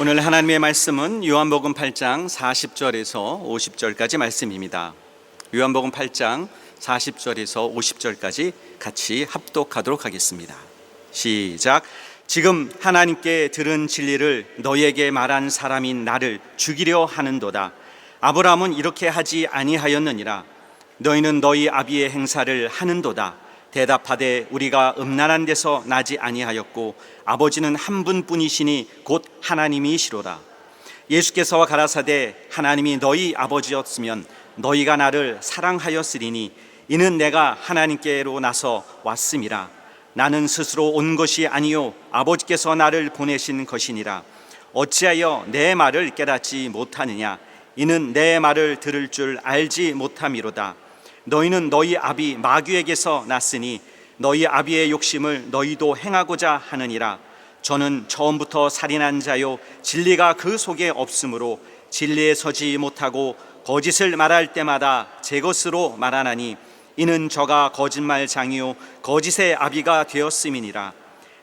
오늘 하나님의 말씀은 요한복음 8장 40절에서 50절까지 말씀입니다. 요한복음 8장 40절에서 50절까지 같이 합독하도록 하겠습니다. 시작. 지금 하나님께 들은 진리를 너희에게 말한 사람인 나를 죽이려 하는도다. 아브라함은 이렇게 하지 아니하였느니라. 너희는 너희 아비의 행사를 하는도다. 대답하되 우리가 음란한 데서 나지 아니하였고 아버지는 한 분뿐이시니 곧 하나님이시로다. 예수께서 가라사대 하나님이 너희 아버지였으면 너희가 나를 사랑하였으리니 이는 내가 하나님께로 나서 왔음이라. 나는 스스로 온 것이 아니요 아버지께서 나를 보내신 것이니라. 어찌하여 내 말을 깨닫지 못하느냐. 이는 내 말을 들을 줄 알지 못함이로다. 너희는 너희 아비 마귀에게서 났으니 너희 아비의 욕심을 너희도 행하고자 하느니라. 저는 처음부터 살인한 자요 진리가 그 속에 없으므로 진리에 서지 못하고 거짓을 말할 때마다 제 것으로 말하나니 이는 저가 거짓말장이요 거짓의 아비가 되었음이니라.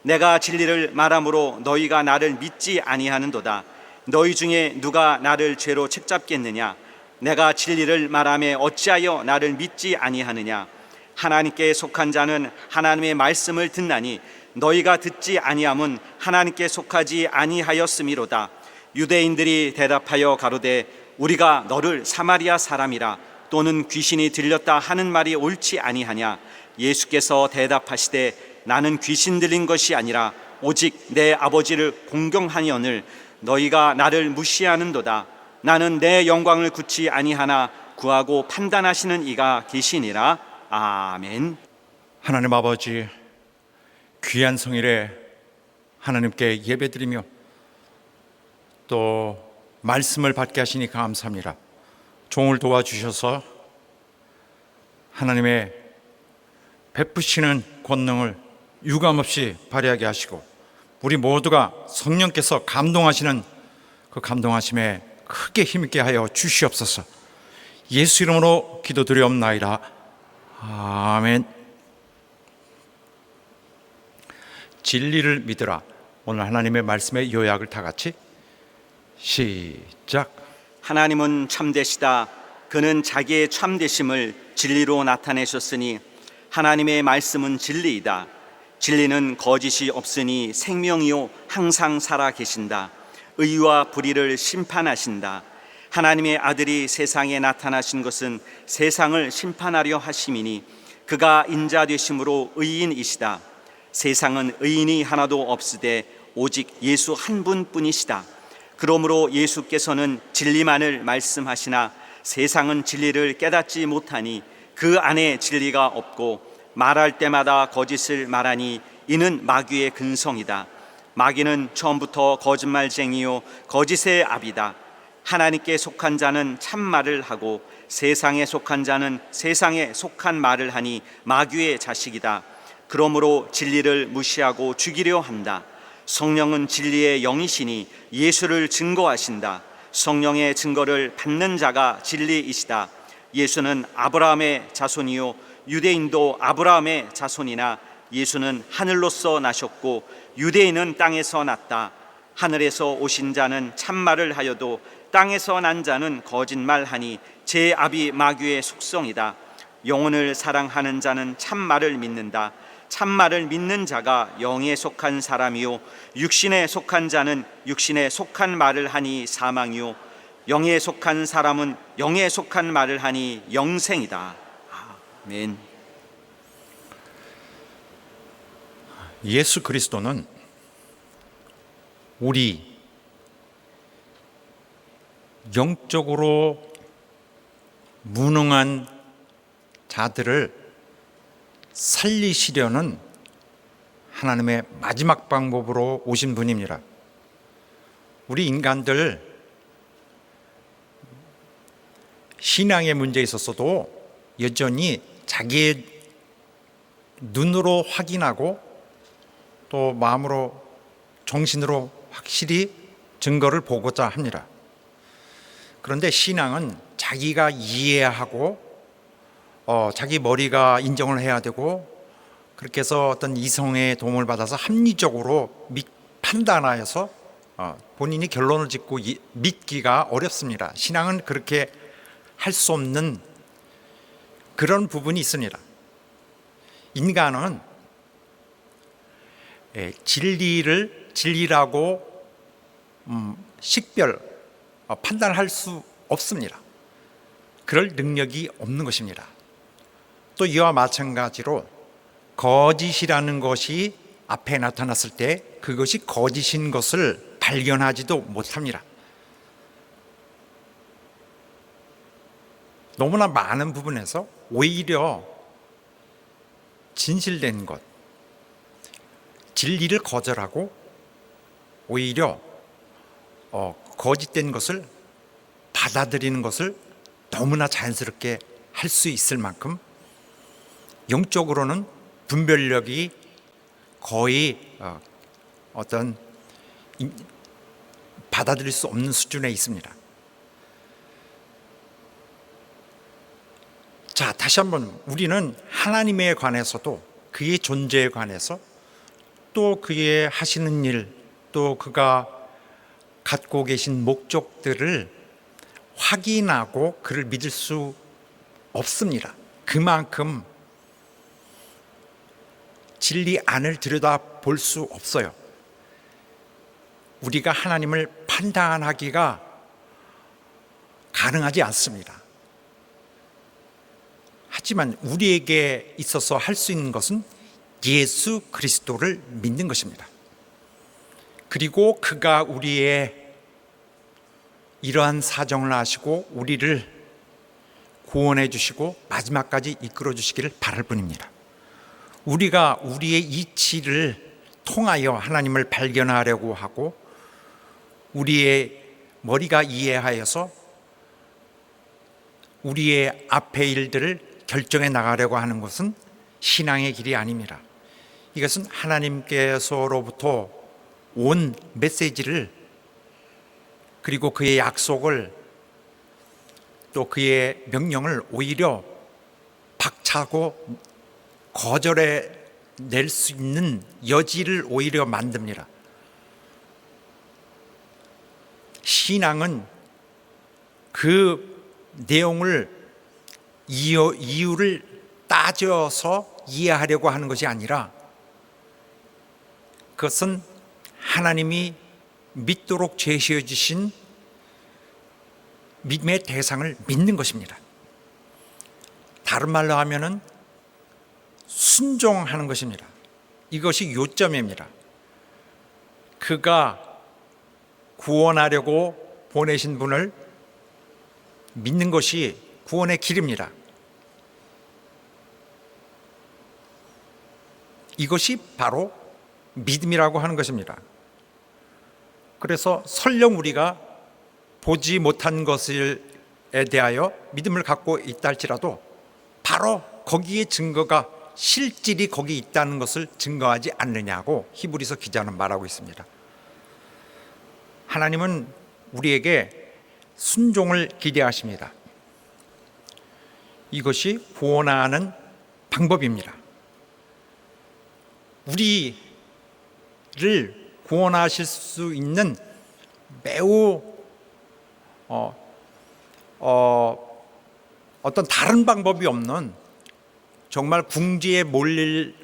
내가 진리를 말함으로 너희가 나를 믿지 아니하는도다. 너희 중에 누가 나를 죄로 책잡겠느냐. 내가 진리를 말하며 어찌하여 나를 믿지 아니하느냐. 하나님께 속한 자는 하나님의 말씀을 듣나니 너희가 듣지 아니함은 하나님께 속하지 아니하였음이로다. 유대인들이 대답하여 가로되 우리가 너를 사마리아 사람이라 또는 귀신이 들렸다 하는 말이 옳지 아니하냐. 예수께서 대답하시되 나는 귀신 들린 것이 아니라 오직 내 아버지를 공경하니언을 너희가 나를 무시하는도다. 나는 내 영광을 굳이 아니하나 구하고 판단하시는 이가 계시니라. 아멘. 하나님 아버지, 귀한 성일에 하나님께 예배드리며 또 말씀을 받게 하시니 감사합니다. 종을 도와주셔서 하나님의 베푸시는 권능을 유감없이 발휘하게 하시고 우리 모두가 성령께서 감동하시는 그 감동하심에 크게 힘있게 하여 주시옵소서. 예수 이름으로 기도드리옵나이다. 아멘. 진리를 믿으라. 오늘 하나님의 말씀의 요약을 다 같이 시작. 하나님은 참되시다. 그는 자기의 참되심을 진리로 나타내셨으니 하나님의 말씀은 진리이다. 진리는 거짓이 없으니 생명이요 항상 살아 계신다. 의와 불의를 심판하신다. 하나님의 아들이 세상에 나타나신 것은 세상을 심판하려 하심이니 그가 인자 되심으로 의인이시다. 세상은 의인이 하나도 없으되 오직 예수 한 분뿐이시다. 그러므로 예수께서는 진리만을 말씀하시나 세상은 진리를 깨닫지 못하니 그 안에 진리가 없고 말할 때마다 거짓을 말하니 이는 마귀의 근성이다. 마귀는 처음부터 거짓말쟁이요 거짓의 아비다. 하나님께 속한 자는 참말을 하고 세상에 속한 자는 세상에 속한 말을 하니 마귀의 자식이다. 그러므로 진리를 무시하고 죽이려 한다. 성령은 진리의 영이시니 예수를 증거하신다. 성령의 증거를 받는 자가 진리이시다. 예수는 아브라함의 자손이요 유대인도 아브라함의 자손이나 예수는 하늘로서 나셨고 유대인은 땅에서 났다. 하늘에서 오신 자는 참말을 하여도 땅에서 난 자는 거짓말하니 제 아비 마귀의 속성이다. 영혼을 사랑하는 자는 참말을 믿는다. 참말을 믿는 자가 영에 속한 사람이요 육신에 속한 자는 육신에 속한 말을 하니 사망이요 영에 속한 사람은 영에 속한 말을 하니 영생이다. 아멘. 예수 그리스도는 우리 영적으로 무능한 자들을 살리시려는 하나님의 마지막 방법으로 오신 분입니다. 우리 인간들 신앙의 문제에 있어서도 여전히 자기의 눈으로 확인하고 또 마음으로 정신으로 확실히 증거를 보고자 합니다. 그런데 신앙은 자기가 이해하고 자기 머리가 인정을 해야 되고 그렇게 해서 어떤 이성의 도움을 받아서 합리적으로 판단하여서 본인이 결론을 짓고 믿기가 어렵습니다. 신앙은 그렇게 할 수 없는 그런 부분이 있습니다. 인간은 진리라고 식별 판단할 수 없습니다. 그럴 능력이 없는 것입니다. 또 이와 마찬가지로 거짓이라는 것이 앞에 나타났을 때 그것이 거짓인 것을 발견하지도 못합니다. 너무나 많은 부분에서 오히려 진실된 것, 진리를 거절하고 오히려 거짓된 것을 받아들이는 것을 너무나 자연스럽게 할 수 있을 만큼 영적으로는 분별력이 거의 어떤 받아들일 수 없는 수준에 있습니다. 자, 다시 한번 우리는 하나님에 관해서도 그의 존재에 관해서 또 그의 하시는 일, 또 그가 갖고 계신 목적들을 확인하고 그를 믿을 수 없습니다. 그만큼 진리 안을 들여다볼 수 없어요. 우리가 하나님을 판단하기가 가능하지 않습니다. 하지만 우리에게 있어서 할 수 있는 것은 예수 그리스도를 믿는 것입니다. 그리고 그가 우리의 이러한 사정을 아시고 우리를 구원해 주시고 마지막까지 이끌어 주시기를 바랄 뿐입니다. 우리가 우리의 이치를 통하여 하나님을 발견하려고 하고 우리의 머리가 이해하여서 우리의 앞의 일들을 결정해 나가려고 하는 것은 신앙의 길이 아닙니다. 이것은 하나님께서로부터 온 메시지를 그리고 그의 약속을 또 그의 명령을 오히려 박차고 거절해 낼 수 있는 여지를 오히려 만듭니다. 신앙은 그 내용을 이유를 따져서 이해하려고 하는 것이 아니라 그것은 하나님이 믿도록 제시해 주신 믿음의 대상을 믿는 것입니다. 다른 말로 하면은 순종하는 것입니다. 이것이 요점입니다. 그가 구원하려고 보내신 분을 믿는 것이 구원의 길입니다. 이것이 바로 믿음이라고 하는 것입니다. 그래서 설령 우리가 보지 못한 것에 대하여 믿음을 갖고 있다 할지라도 바로 거기에 증거가 실질이 거기 있다는 것을 증거하지 않느냐고 히브리서 기자는 말하고 있습니다. 하나님은 우리에게 순종을 기대하십니다. 이것이 구원하는 방법입니다. 우리를 구원하실 수 있는 매우 어떤 다른 방법이 없는 정말 궁지에 몰릴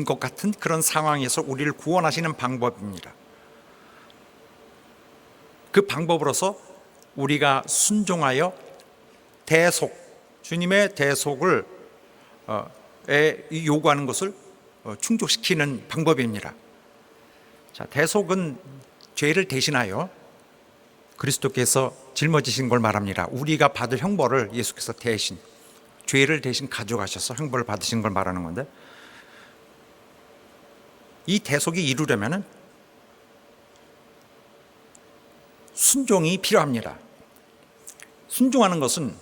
것 같은 그런 상황에서 우리를 구원하시는 방법입니다. 그 방법으로서 우리가 순종하여 주님의 대속을 요구하는 것을 충족시키는 방법입니다. 자, 대속은 죄를 대신하여 그리스도께서 짊어지신 걸 말합니다. 우리가 받을 형벌을 예수께서 대신 죄를 대신 가져가셔서 형벌을 받으신 걸 말하는 건데, 이 대속이 이루려면 순종이 필요합니다. 순종하는 것은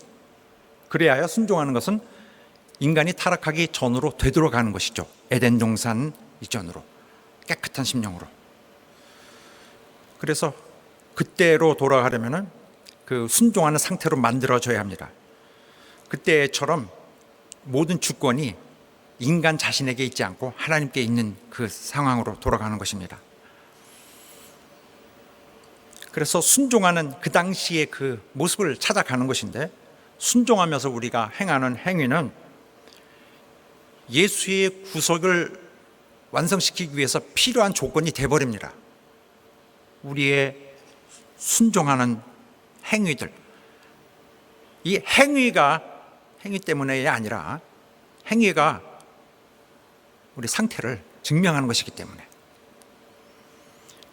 인간이 타락하기 전으로 되돌아가는 것이죠. 에덴 동산 이전으로 깨끗한 심령으로. 그래서 그때로 돌아가려면 그 순종하는 상태로 만들어져야 합니다. 그때처럼 모든 주권이 인간 자신에게 있지 않고 하나님께 있는 그 상황으로 돌아가는 것입니다. 그래서 순종하는 그 당시의 그 모습을 찾아가는 것인데, 순종하면서 우리가 행하는 행위는 예수의 구속을 완성시키기 위해서 필요한 조건이 돼버립니다. 우리의 순종하는 행위들, 이 행위가 행위 때문이 아니라 행위가 우리 상태를 증명하는 것이기 때문에,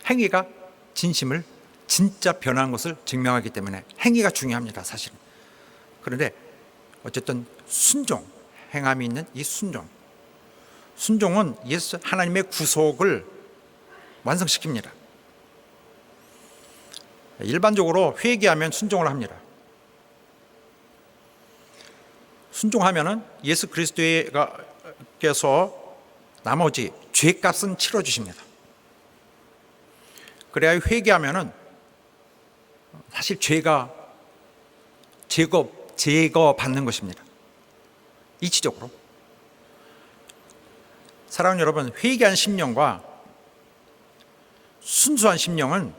행위가 진심을 진짜 변한 것을 증명하기 때문에 행위가 중요합니다, 사실은. 그런데 어쨌든 순종, 행함이 있는 이 순종은 예수 하나님의 구속을 완성시킵니다. 일반적으로 회개하면 순종을 합니다. 순종하면은 예수 그리스도께서 나머지 죄값은 치러주십니다. 그래야 회개하면은 사실 죄가 제거받는 것입니다. 이치적으로. 사랑하는 여러분, 회개한 심령과 순수한 심령은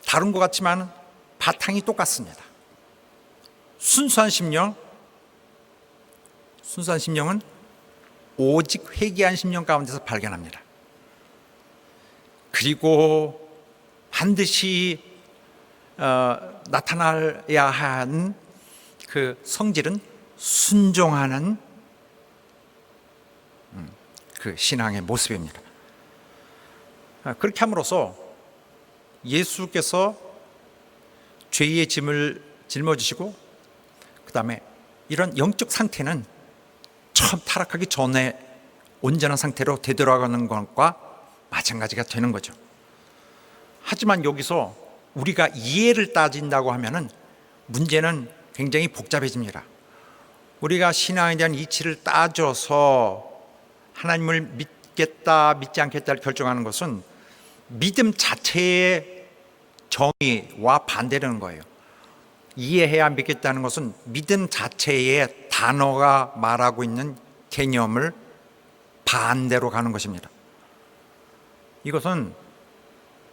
다른 것 같지만 바탕이 똑같습니다. 순수한 심령은 오직 회개한 심령 가운데서 발견합니다. 그리고 반드시 나타나야 하는 그 성질은 순종하는 그 신앙의 모습입니다. 그렇게 함으로써 예수께서 죄의 짐을 짊어지시고, 그 다음에 이런 영적 상태는 처음 타락하기 전에 온전한 상태로 되돌아가는 것과 마찬가지가 되는 거죠. 하지만 여기서 우리가 이해를 따진다고 하면은 문제는 굉장히 복잡해집니다. 우리가 신앙에 대한 이치를 따져서 하나님을 믿겠다 믿지 않겠다를 결정하는 것은 믿음 자체의 정의와 반대되는 거예요. 이해해야 믿겠다는 것은 믿음 자체의 단어가 말하고 있는 개념을 반대로 가는 것입니다. 이것은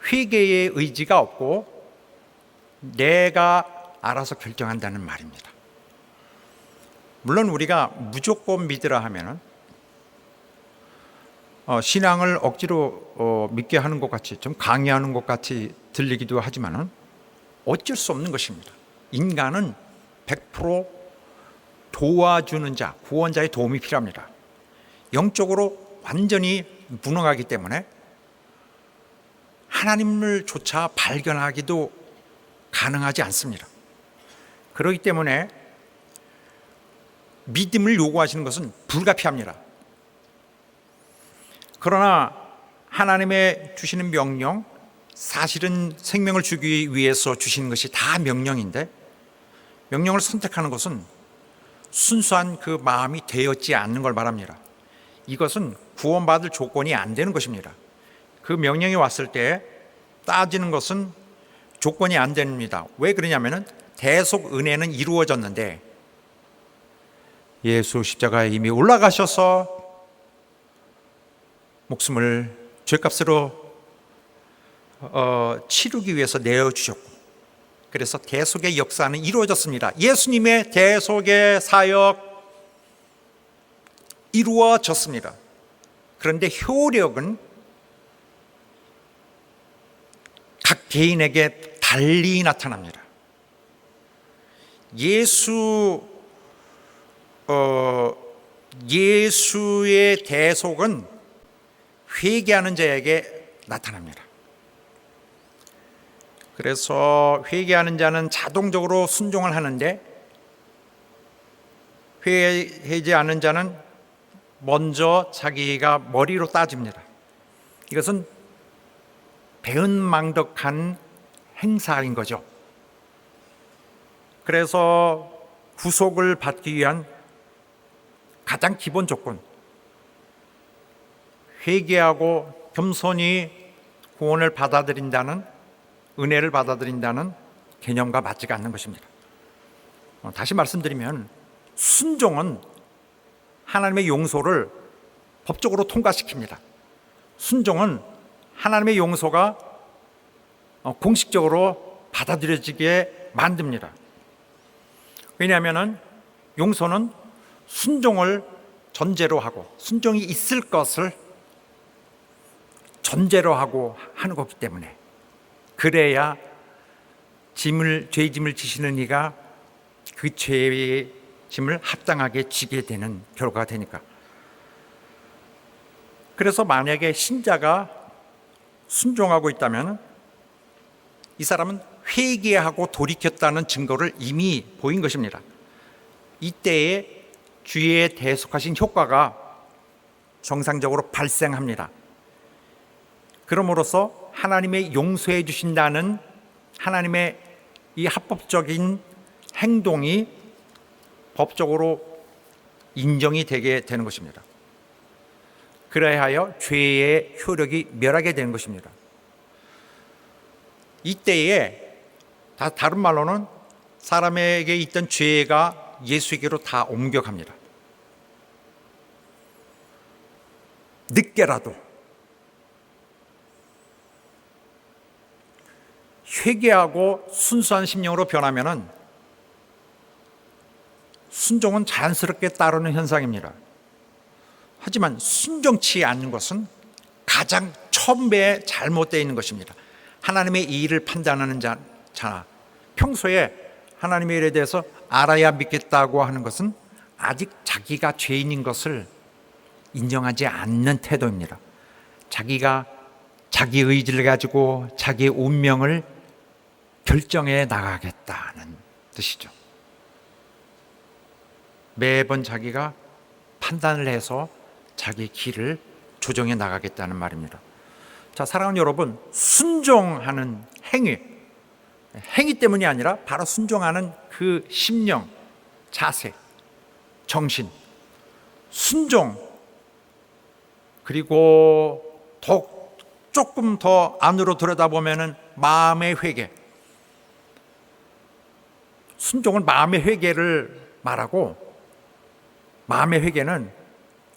회개의 의지가 없고 내가 알아서 결정한다는 말입니다. 물론 우리가 무조건 믿으라 하면은 신앙을 억지로 믿게 하는 것 같이, 좀 강요하는 것 같이 들리기도 하지만은 어쩔 수 없는 것입니다. 인간은 100% 도와주는 자, 구원자의 도움이 필요합니다. 영적으로 완전히 무능하기 때문에 하나님을 조차 발견하기도 가능하지 않습니다. 그렇기 때문에 믿음을 요구하시는 것은 불가피합니다. 그러나 하나님의 주시는 명령, 사실은 생명을 주기 위해서 주시는 것이 다 명령인데, 명령을 선택하는 것은 순수한 그 마음이 되었지 않는 걸 말합니다. 이것은 구원받을 조건이 안 되는 것입니다. 그 명령이 왔을 때 따지는 것은 조건이 안 됩니다. 왜 그러냐면은 대속 은혜는 이루어졌는데 예수 십자가에 이미 올라가셔서 목숨을 죄값으로 치르기 위해서 내어주셨고, 그래서 대속의 역사는 이루어졌습니다. 예수님의 대속의 사역 이루어졌습니다. 그런데 효력은 각 개인에게 달리 나타납니다. 예수의 대속은 회개하는 자에게 나타납니다. 그래서 회개하는 자는 자동적으로 순종을 하는데, 회개하지 않은 자는 먼저 자기가 머리로 따집니다. 이것은 배은망덕한 행사인 거죠. 그래서 구속을 받기 위한 가장 기본 조건, 회개하고 겸손히 구원을 받아들인다는, 은혜를 받아들인다는 개념과 맞지가 않는 것입니다. 다시 말씀드리면 순종은 하나님의 용서를 법적으로 통과시킵니다. 순종은 하나님의 용서가 공식적으로 받아들여지게 만듭니다. 왜냐하면 용서는 순종을 전제로 하고 순종이 있을 것을 전제로 하고 하는 거기 때문에, 그래야 죄의 짐을 지시는 이가 그 죄의 짐을 합당하게 지게 되는 결과가 되니까. 그래서 만약에 신자가 순종하고 있다면 이 사람은 회개하고 돌이켰다는 증거를 이미 보인 것입니다. 이때에 주의 대속하신 효과가 정상적으로 발생합니다. 그럼으로써 하나님의 용서해 주신다는 하나님의 이 합법적인 행동이 법적으로 인정이 되게 되는 것입니다. 그래야 하여 죄의 효력이 멸하게 되는 것입니다. 이때에 다른 말로는 사람에게 있던 죄가 예수에게로 다 옮겨갑니다. 늦게라도 회개하고 순수한 심령으로 변하면은 순종은 자연스럽게 따르는 현상입니다. 하지만 순종치 않는 것은 가장 천배에 잘못되어 있는 것입니다. 하나님의 일을 판단하는 자, 평소에 하나님의 일에 대해서 알아야 믿겠다고 하는 것은 아직 자기가 죄인인 것을 인정하지 않는 태도입니다. 자기가 자기 의지를 가지고 자기의 운명을 결정해 나가겠다는 뜻이죠. 매번 자기가 판단을 해서 자기 길을 조정해 나가겠다는 말입니다. 자, 사랑하는 여러분, 순종하는 행위 때문이 아니라 바로 순종하는 그 심령, 자세, 정신, 순종, 그리고 조금 더 안으로 들여다보면은 마음의 회개. 순종은 마음의 회개를 말하고, 마음의 회개는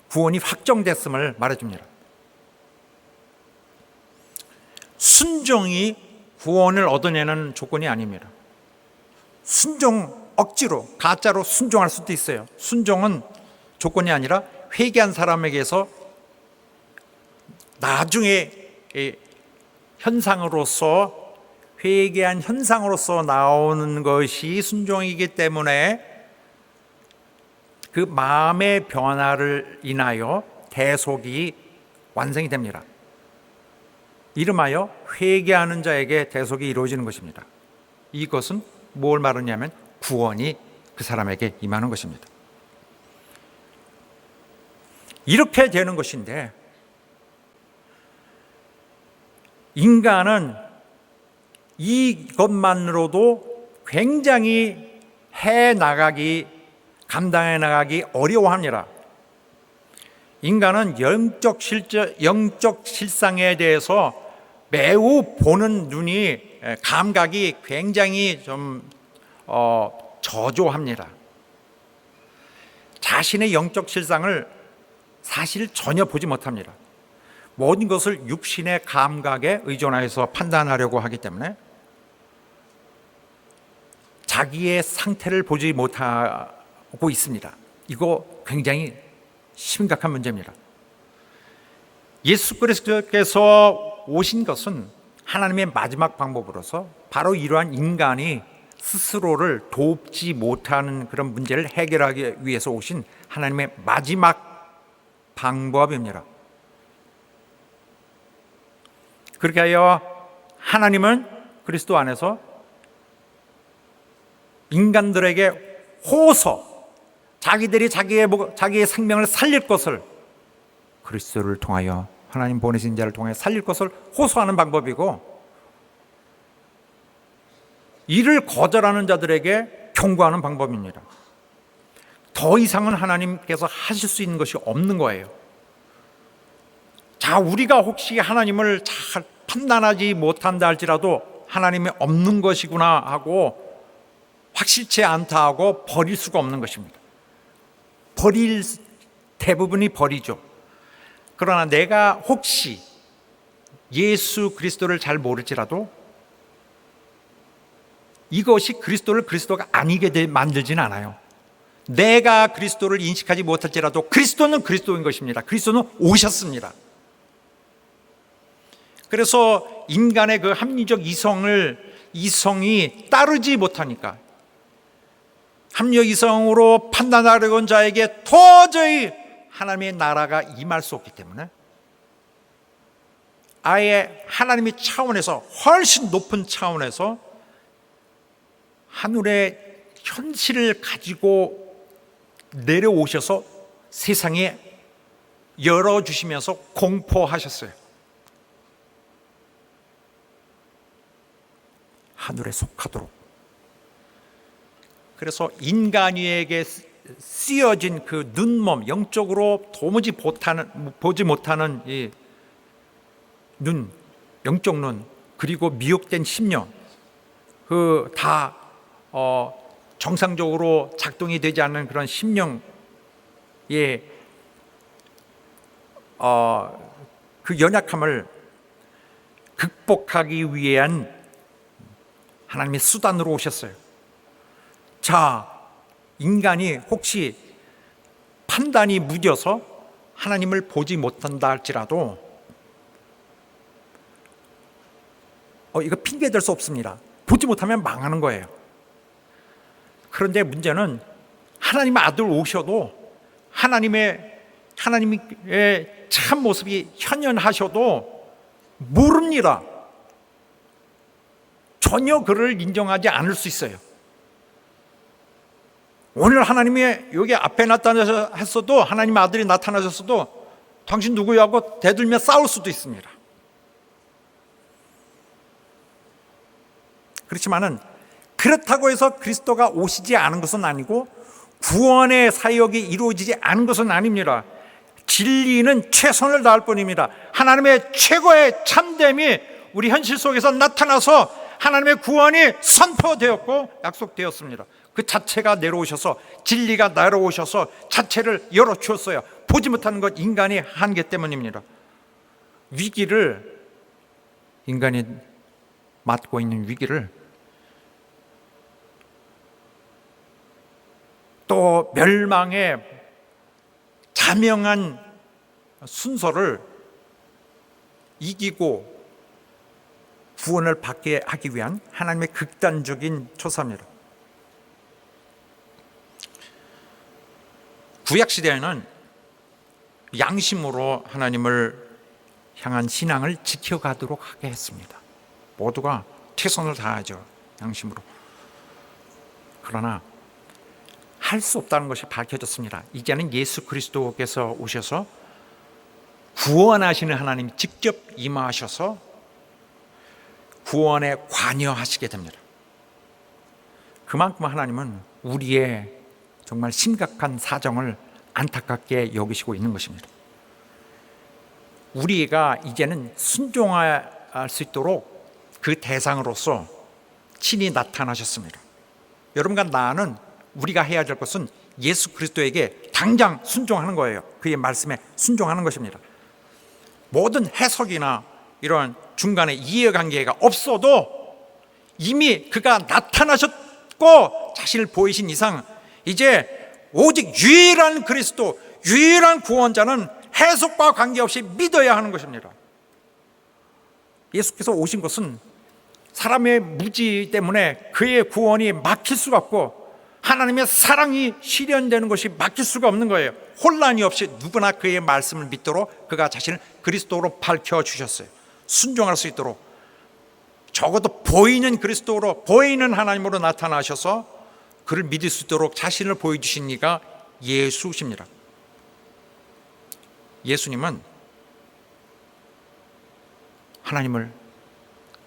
구원이 확정됐음을 말해줍니다. 순종이 구원을 얻어내는 조건이 아닙니다. 순종, 억지로 가짜로 순종할 수도 있어요. 순종은 조건이 아니라 회개한 사람에게서 나중에 현상으로서, 회개한 현상으로서 나오는 것이 순종이기 때문에 그 마음의 변화를 인하여 대속이 완성이 됩니다. 이름하여 회개하는 자에게 대속이 이루어지는 것입니다. 이것은 뭘 말하냐면 구원이 그 사람에게 임하는 것입니다. 이렇게 되는 것인데, 인간은 이것만으로도 굉장히 감당해 나가기 어려워합니다. 인간은 영적 실상에 대해서 매우 보는 눈이, 감각이 굉장히 좀 저조합니다. 자신의 영적 실상을 사실 전혀 보지 못합니다. 모든 것을 육신의 감각에 의존하여서 판단하려고 하기 때문에 자기의 상태를 보지 못하고 있습니다. 이거 굉장히 심각한 문제입니다. 예수 그리스도께서 오신 것은 하나님의 마지막 방법으로서 바로 이러한 인간이 스스로를 돕지 못하는 그런 문제를 해결하기 위해서 오신 하나님의 마지막 방법입니다. 그렇게 하여 하나님은 그리스도 안에서 인간들에게 자기들이 자기의 생명을 살릴 것을, 그리스도를 통하여, 하나님 보내신 자를 통해 살릴 것을 호소하는 방법이고, 이를 거절하는 자들에게 경고하는 방법입니다. 더 이상은 하나님께서 하실 수 있는 것이 없는 거예요. 자, 우리가 혹시 하나님을 잘 판단하지 못한다 할지라도 하나님이 없는 것이구나 하고 확실치 않다 하고 버릴 수가 없는 것입니다. 대부분이 버리죠. 그러나 내가 혹시 예수 그리스도를 잘 모를지라도 이것이 그리스도를 그리스도가 아니게 만들지는 않아요. 내가 그리스도를 인식하지 못할지라도 그리스도는 그리스도인 것입니다. 그리스도는 오셨습니다. 그래서 인간의 그 합리적 이성이 따르지 못하니까 합리적 이성으로 판단하려는 자에게 도저히 하나님의 나라가 임할 수 없기 때문에 아예 하나님의 차원에서 훨씬 높은 차원에서 하늘의 현실을 가지고 내려오셔서 세상에 열어주시면서 공포하셨어요. 하늘에 속하도록. 그래서 인간에게 쓰여진 그 눈몸, 영적으로 도무지 보지 못하는 이 눈, 영적 눈, 그리고 미혹된 심령, 그 다 정상적으로 작동이 되지 않는 그런 심령의 그 연약함을 극복하기 위한 하나님의 수단으로 오셨어요. 자, 인간이 혹시 판단이 무뎌서 하나님을 보지 못한다 할지라도 이거 핑계 댈 수 없습니다. 보지 못하면 망하는 거예요. 그런데 문제는 하나님의 아들 오셔도 하나님의 참 모습이 현현하셔도 모릅니다. 전혀 그를 인정하지 않을 수 있어요. 오늘 하나님이 여기 앞에 나타나셨어도, 하나님의 아들이 나타나셨어도 당신 누구야 하고 대들며 싸울 수도 있습니다. 그렇지만은 그렇다고 해서 그리스도가 오시지 않은 것은 아니고 구원의 사역이 이루어지지 않은 것은 아닙니다. 진리는 최선을 다할 뿐입니다. 하나님의 최고의 참됨이 우리 현실 속에서 나타나서 하나님의 구원이 선포되었고 약속되었습니다. 그 자체가 내려오셔서, 진리가 내려오셔서 자체를 열어주었어요. 보지 못하는 것, 인간의 한계 때문입니다. 위기를, 인간이 맡고 있는 위기를 또 멸망의 자명한 순서를 이기고 구원을 받게 하기 위한 하나님의 극단적인 초사입니다. 구약시대에는 양심으로 하나님을 향한 신앙을 지켜가도록 하게 했습니다. 모두가 최선을 다하죠, 양심으로. 그러나 할 수 없다는 것이 밝혀졌습니다. 이제는 예수 그리스도께서 오셔서 구원하시는 하나님이 직접 임하셔서 구원에 관여하시게 됩니다. 그만큼 하나님은 우리의 정말 심각한 사정을 안타깝게 여기시고 있는 것입니다. 우리가 이제는 순종할 수 있도록 그 대상으로서 친히 나타나셨습니다. 여러분과 나는 우리가 해야 될 것은 예수 그리스도에게 당장 순종하는 거예요. 그의 말씀에 순종하는 것입니다. 모든 해석이나 이런 중간에 이해관계가 없어도 이미 그가 나타나셨고 자신을 보이신 이상 이제 오직 유일한 그리스도, 유일한 구원자는 해석과 관계없이 믿어야 하는 것입니다. 예수께서 오신 것은 사람의 무지 때문에 그의 구원이 막힐 수가 없고 하나님의 사랑이 실현되는 것이 막힐 수가 없는 거예요. 혼란이 없이 누구나 그의 말씀을 믿도록 그가 자신을 그리스도로 밝혀주셨어요. 순종할 수 있도록 적어도 보이는 그리스도로, 보이는 하나님으로 나타나셔서 그를 믿을 수 있도록 자신을 보여주신 이가 예수십니다. 예수님은 하나님을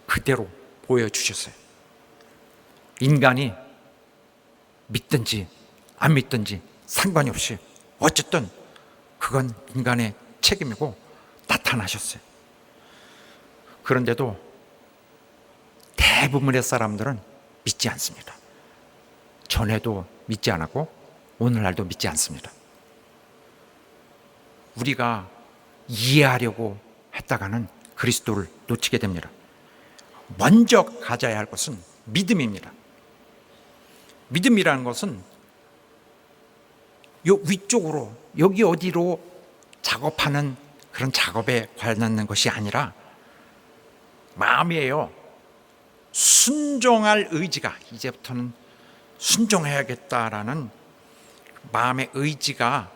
그대로 보여주셨어요. 인간이 믿든지 안 믿든지 상관이 없이 어쨌든 그건 인간의 책임이고 나타나셨어요. 그런데도 대부분의 사람들은 믿지 않습니다. 전에도 믿지 않았고 오늘날도 믿지 않습니다. 우리가 이해하려고 했다가는 그리스도를 놓치게 됩니다. 먼저 가져야 할 것은 믿음입니다. 믿음이라는 것은 요 위쪽으로 여기 어디로 작업하는 그런 작업에 관련된 것이 아니라 마음이에요. 순종할 의지가, 이제부터는 순종해야겠다라는 마음의 의지가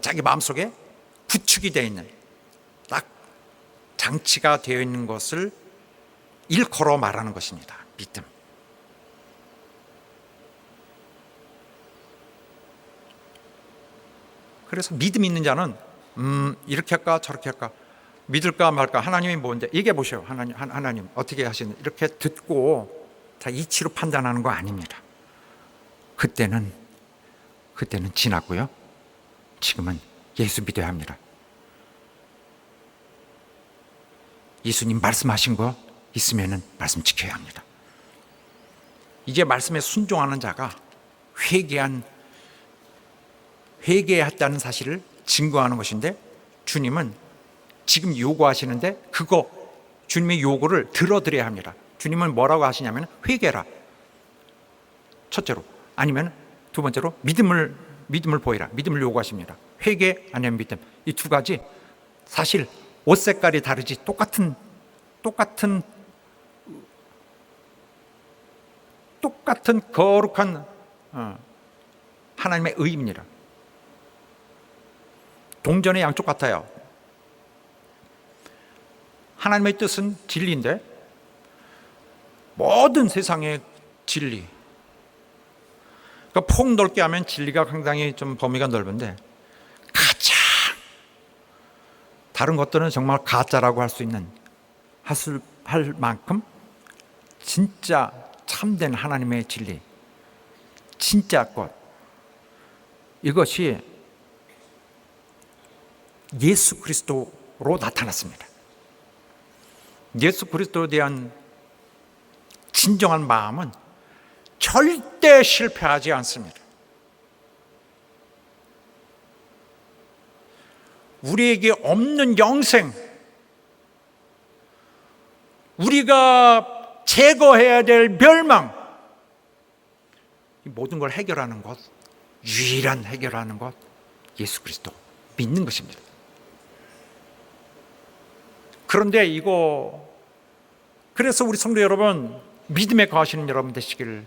자기 마음속에 구축이 되어 있는, 딱 장치가 되어 있는 것을 일컬어 말하는 것입니다. 믿음. 그래서 믿음 있는 자는 이렇게 할까 저렇게 할까, 믿을까 말까, 하나님이 뭔데 얘기해 보세요. 하나님 어떻게 하시는, 이렇게 듣고 다 이치로 판단하는 거 아닙니다. 그때는 지났고요. 지금은 예수 믿어야 합니다. 예수님 말씀하신 거 있으면은 말씀 지켜야 합니다. 이제 말씀에 순종하는 자가 회개했다는 사실을 증거하는 것인데, 주님은 지금 요구하시는데 그거 주님의 요구를 들어드려야 합니다. 주님은 뭐라고 하시냐면 회개라, 첫째로. 아니면 두 번째로 믿음을 보이라, 믿음을 요구하십니다. 회개 아니면 믿음, 이 두 가지 사실 옷 색깔이 다르지 똑같은 거룩한 하나님의 의입니다. 동전의 양쪽 같아요. 하나님의 뜻은 진리인데, 모든 세상의 진리, 그러니까 폭 넓게 하면 진리가 상당히 좀 범위가 넓은데, 가장 다른 것들은 정말 가짜라고 할 수 있는, 할 만큼 진짜 참된 하나님의 진리, 진짜 것, 이것이 예수 그리스도로 나타났습니다. 예수 그리스도에 대한 진정한 마음은 절대 실패하지 않습니다. 우리에게 없는 영생, 우리가 제거해야 될 멸망, 이 모든 걸 해결하는 것, 유일한 해결하는 것, 예수 그리스도 믿는 것입니다. 그런데 그래서 우리 성도 여러분, 믿음에 거하시는 여러분 되시기를,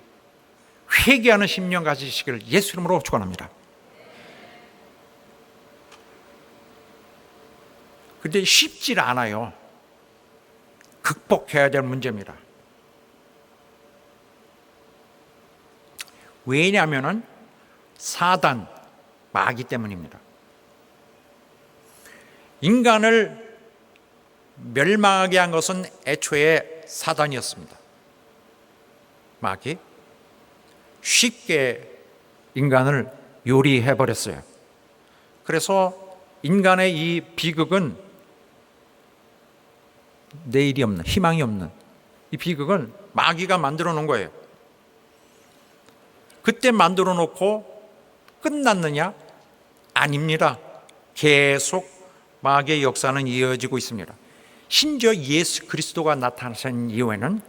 회개하는 심령 가지시기를 예수 이름으로 축원합니다. 그런데 쉽지 않아요. 극복해야 될 문제입니다. 왜냐하면 사단, 마귀 때문입니다. 인간을 멸망하게 한 것은 애초에 사단이었습니다. 마귀 쉽게 인간을 요리해버렸어요. 그래서 인간의 이 비극은, 내일이 없는, 희망이 없는 이 비극은 마귀가 만들어 놓은 거예요. 그때 만들어 놓고 끝났느냐? 아닙니다. 계속 마귀의 역사는 이어지고 있습니다. 심지어 예수 그리스도가 나타나신 이후에는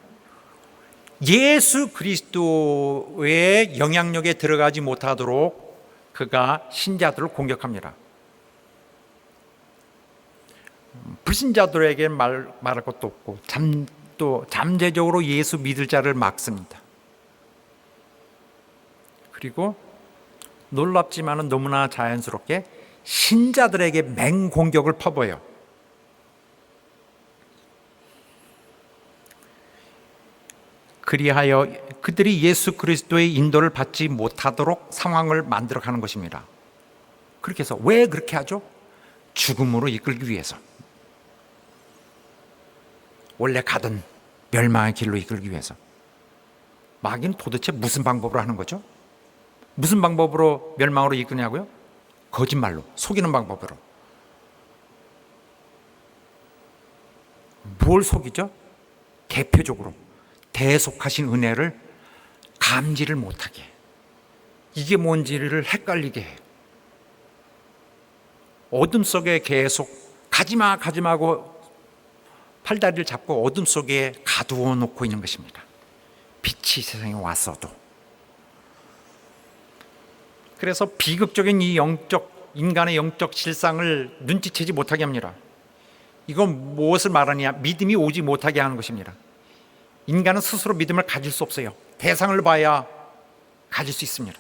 예수 그리스도의 영향력에 들어가지 못하도록 그가 신자들을 공격합니다. 불신자들에게 말할 것도 없고, 또 잠재적으로 예수 믿을 자를 막습니다. 그리고 놀랍지만은 너무나 자연스럽게 신자들에게 맹공격을 퍼부어요. 그리하여 그들이 예수 그리스도의 인도를 받지 못하도록 상황을 만들어가는 것입니다. 그렇게 해서 왜 그렇게 하죠? 죽음으로 이끌기 위해서, 원래 가던 멸망의 길로 이끌기 위해서. 마귀는 도대체 무슨 방법으로 하는 거죠? 무슨 방법으로 멸망으로 이끄냐고요? 거짓말로, 속이는 방법으로. 뭘 속이죠? 대표적으로 대속하신 은혜를 감지를 못하게, 이게 뭔지를 헷갈리게 해요. 어둠 속에 계속 가지마 가지마고 팔다리를 잡고 어둠 속에 가두어 놓고 있는 것입니다. 빛이 세상에 왔어도. 그래서 비극적인 이 인간의 영적 실상을 눈치채지 못하게 합니다. 이건 무엇을 말하느냐? 믿음이 오지 못하게 하는 것입니다. 인간은 스스로 믿음을 가질 수 없어요. 대상을 봐야 가질 수 있습니다.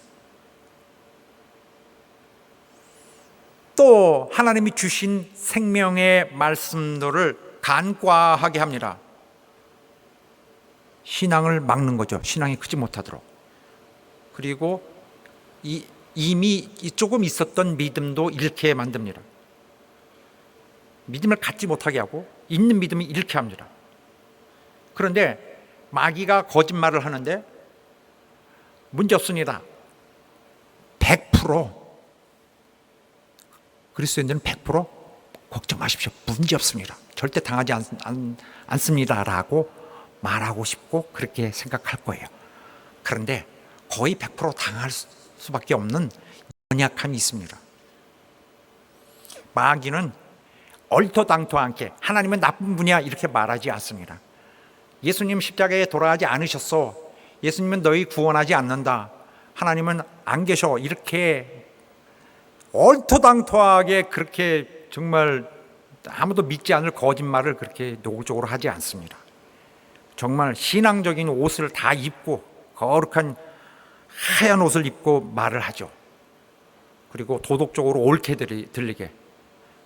또 하나님이 주신 생명의 말씀들을 간과하게 합니다. 신앙을 막는 거죠. 신앙이 크지 못하도록. 그리고 이미 조금 있었던 믿음도 잃게 만듭니다. 믿음을 갖지 못하게 하고 있는 믿음을 잃게 합니다. 그런데 마귀가 거짓말을 하는데 문제 없습니다. 100% 그리스도인들은 100% 걱정 마십시오. 문제 없습니다. 절대 당하지 않습니다라고 말하고 싶고 그렇게 생각할 거예요. 그런데 거의 100% 당할 수밖에 없는 연약함이 있습니다. 마귀는 얼토당토 않게 하나님은 나쁜 분이야 이렇게 말하지 않습니다. 예수님 십자가에 돌아가지 않으셨어. 예수님은 너희 구원하지 않는다. 하나님은 안 계셔. 이렇게 얼토당토하게 그렇게 정말 아무도 믿지 않을 거짓말을 그렇게 노골적으로 하지 않습니다. 정말 신앙적인 옷을 다 입고 거룩한 하얀 옷을 입고 말을 하죠. 그리고 도덕적으로 옳게 들리게.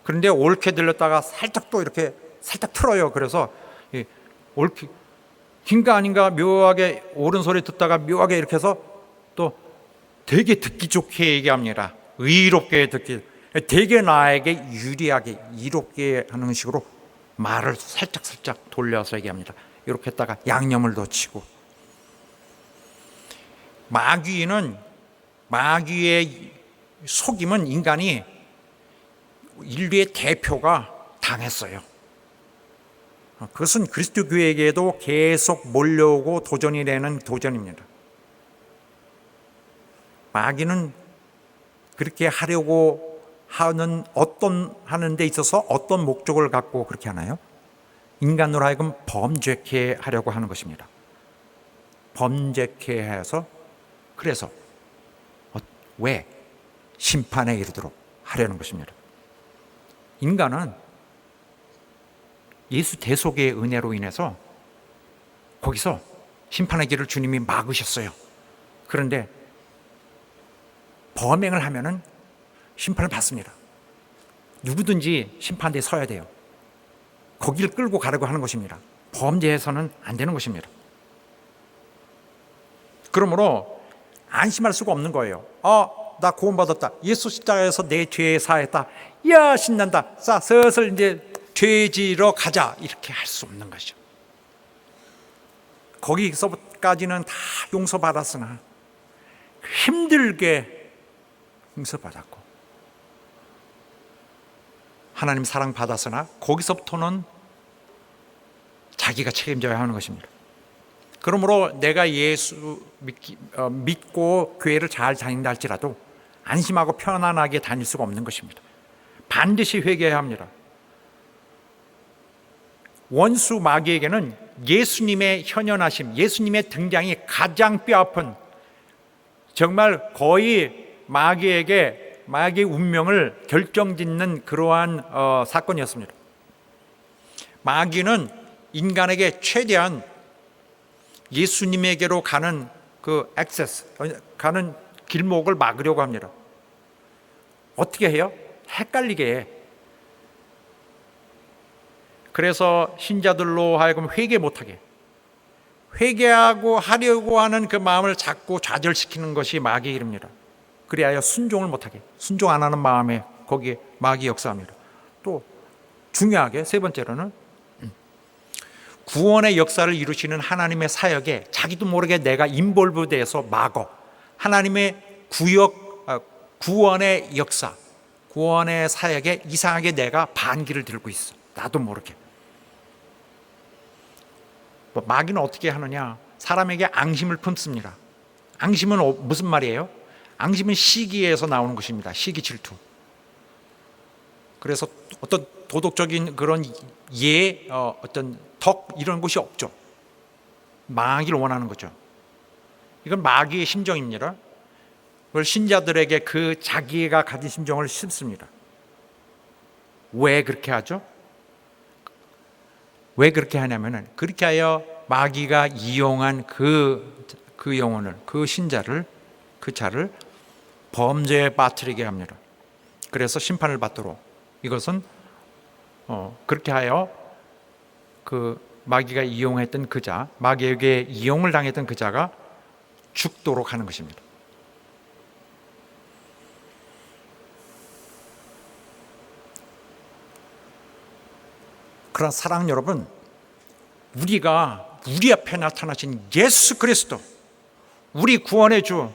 그런데 옳게 들렸다가 살짝 또 이렇게 살짝 틀어요. 그래서 옳게 흰가 아닌가 묘하게 옳은 소리 듣다가 묘하게 이렇게 해서 또 되게 듣기 좋게 얘기합니다. 의롭게 듣기, 되게 나에게 유리하게 이롭게 하는 식으로 말을 살짝 돌려서 얘기합니다. 이렇게 했다가 양념을 덧치고. 마귀의 속임은 인간이 인류의 대표가 당했어요. 그것은 그리스도 교회에게도 계속 몰려오고 도전이 되는 도전입니다. 마귀는 그렇게 하려고 하는 데 있어서 어떤 목적을 갖고 그렇게 하나요? 인간으로 하여금 범죄케 하려고 하는 것입니다. 범죄케 해서 그래서 왜? 심판에 이르도록 하려는 것입니다. 인간은 예수 대속의 은혜로 인해서 거기서 심판의 길을 주님이 막으셨어요. 그런데 범행을 하면은 심판을 받습니다. 누구든지 심판대에 서야 돼요. 거기를 끌고 가려고 하는 것입니다. 범죄해서는 안 되는 것입니다. 그러므로 안심할 수가 없는 거예요. 나 구원받았다. 예수 십자가에서 내 죄 사했다. 이야 신난다. 자 슬슬 이제 죄 지러 가자. 이렇게 할 수 없는 것이죠. 거기서까지는 다 용서받았으나 힘들게 용서받았고 하나님 사랑 받았으나 거기서부터는 자기가 책임져야 하는 것입니다. 그러므로 내가 예수 믿고 교회를 잘 다닌다 할지라도 안심하고 편안하게 다닐 수가 없는 것입니다. 반드시 회개해야 합니다. 원수 마귀에게는 예수님의 현현하심, 예수님의 등장이 가장 뼈아픈, 정말 거의 마귀의 운명을 결정짓는 그러한 사건이었습니다. 마귀는 인간에게 최대한 예수님에게로 가는 가는 길목을 막으려고 합니다. 어떻게 해요? 헷갈리게 해. 그래서 신자들로 하여금 회개 못하게, 회개하고 하려고 하는 그 마음을 자꾸 좌절시키는 것이 마귀의 일입니다. 그리하여 순종을 못하게, 순종 안 하는 마음에 거기에 마귀 역사합니다. 또 중요하게 세 번째로는 구원의 역사를 이루시는 하나님의 사역에 자기도 모르게 내가 인볼브돼서 막어. 하나님의 구원의 역사, 구원의 사역에 이상하게 내가 반기를 들고 있어. 나도 모르게. 마귀는 어떻게 하느냐? 사람에게 앙심을 품습니다. 앙심은 무슨 말이에요? 앙심은 시기에서 나오는 것입니다. 시기 질투. 그래서 어떤 도덕적인 그런 어떤 덕 이런 것이 없죠. 망하기를 원하는 거죠. 이건 마귀의 심정입니다. 그걸 신자들에게 그 자기가 가진 심정을 심습니다. 왜 그렇게 하죠? 왜 그렇게 하냐면은 그렇게 하여 마귀가 이용한 그 영혼을, 그 신자를, 그 자를 범죄에 빠뜨리게 합니다. 그래서 심판을 받도록, 이것은 그렇게 하여 그 마귀가 이용했던 그 자, 마귀에게 이용을 당했던 그 자가 죽도록 하는 것입니다. 그러나 사랑 여러분, 우리가 우리 앞에 나타나신 예수 그리스도, 우리 구원의 주,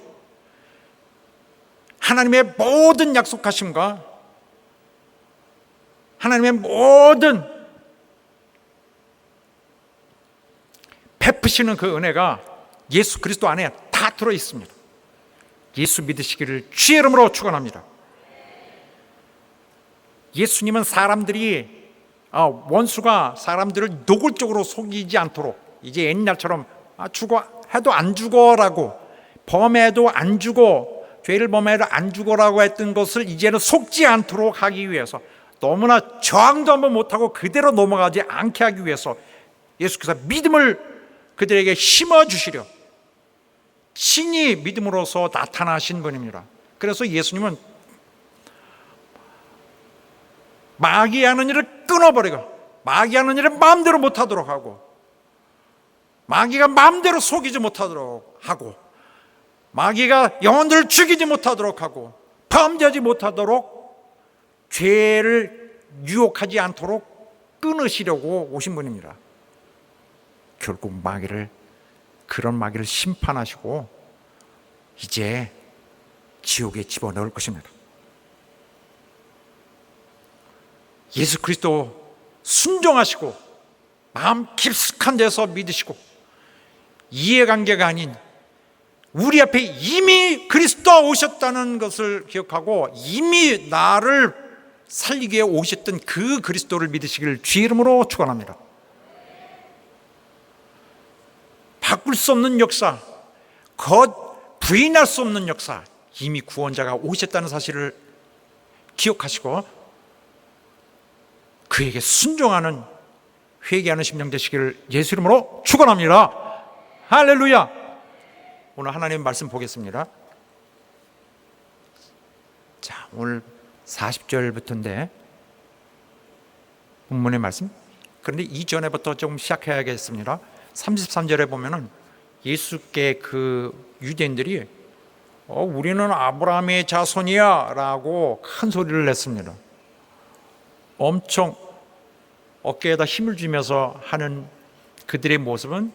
하나님의 모든 약속하심과 하나님의 모든 베푸시는 그 은혜가 예수 그리스도 안에 다 들어 있습니다. 예수 믿으시기를 주의 이름으로 축원합니다. 예수님은 사람들이 원수가 사람들을 노골적으로 속이지 않도록, 이제 옛날처럼 죽어 해도 안 죽어라고, 범해도 안 죽어, 죄를 범해도 안 죽어라고 했던 것을 이제는 속지 않도록 하기 위해서, 너무나 저항도 한번 못하고 그대로 넘어가지 않게 하기 위해서 예수께서 믿음을 그들에게 심어주시려 친히 믿음으로써 나타나신 분입니다. 그래서 예수님은 마귀 하는 일을 끊어버리고, 마귀 하는 일을 마음대로 못하도록 하고, 마귀가 마음대로 속이지 못하도록 하고, 마귀가 영혼들을 죽이지 못하도록 하고, 범죄하지 못하도록, 죄를 유혹하지 않도록 끊으시려고 오신 분입니다. 결국 그런 마귀를 심판하시고 이제 지옥에 집어넣을 것입니다. 예수 그리스도 순종하시고 마음 깊숙한 데서 믿으시고, 이해관계가 아닌 우리 앞에 이미 그리스도 오셨다는 것을 기억하고 이미 나를 살리기 위해 오셨던 그 그리스도를 믿으시기를 주의 이름으로 축원합니다. 바꿀 수 없는 역사, 부인할 수 없는 역사, 이미 구원자가 오셨다는 사실을 기억하시고 그에게 순종하는, 회개하는 심령 되시기를 예수 이름으로 축원합니다. 할렐루야. 오늘 하나님 말씀 보겠습니다. 자, 오늘 40절부터인데 본문의 말씀. 그런데 이전에부터 조금 시작해야겠습니다. 33절에 보면은 예수께 그 유대인들이 우리는 아브라함의 자손이야 라고 큰 소리를 냈습니다. 엄청 어깨에다 힘을 주면서 하는 그들의 모습은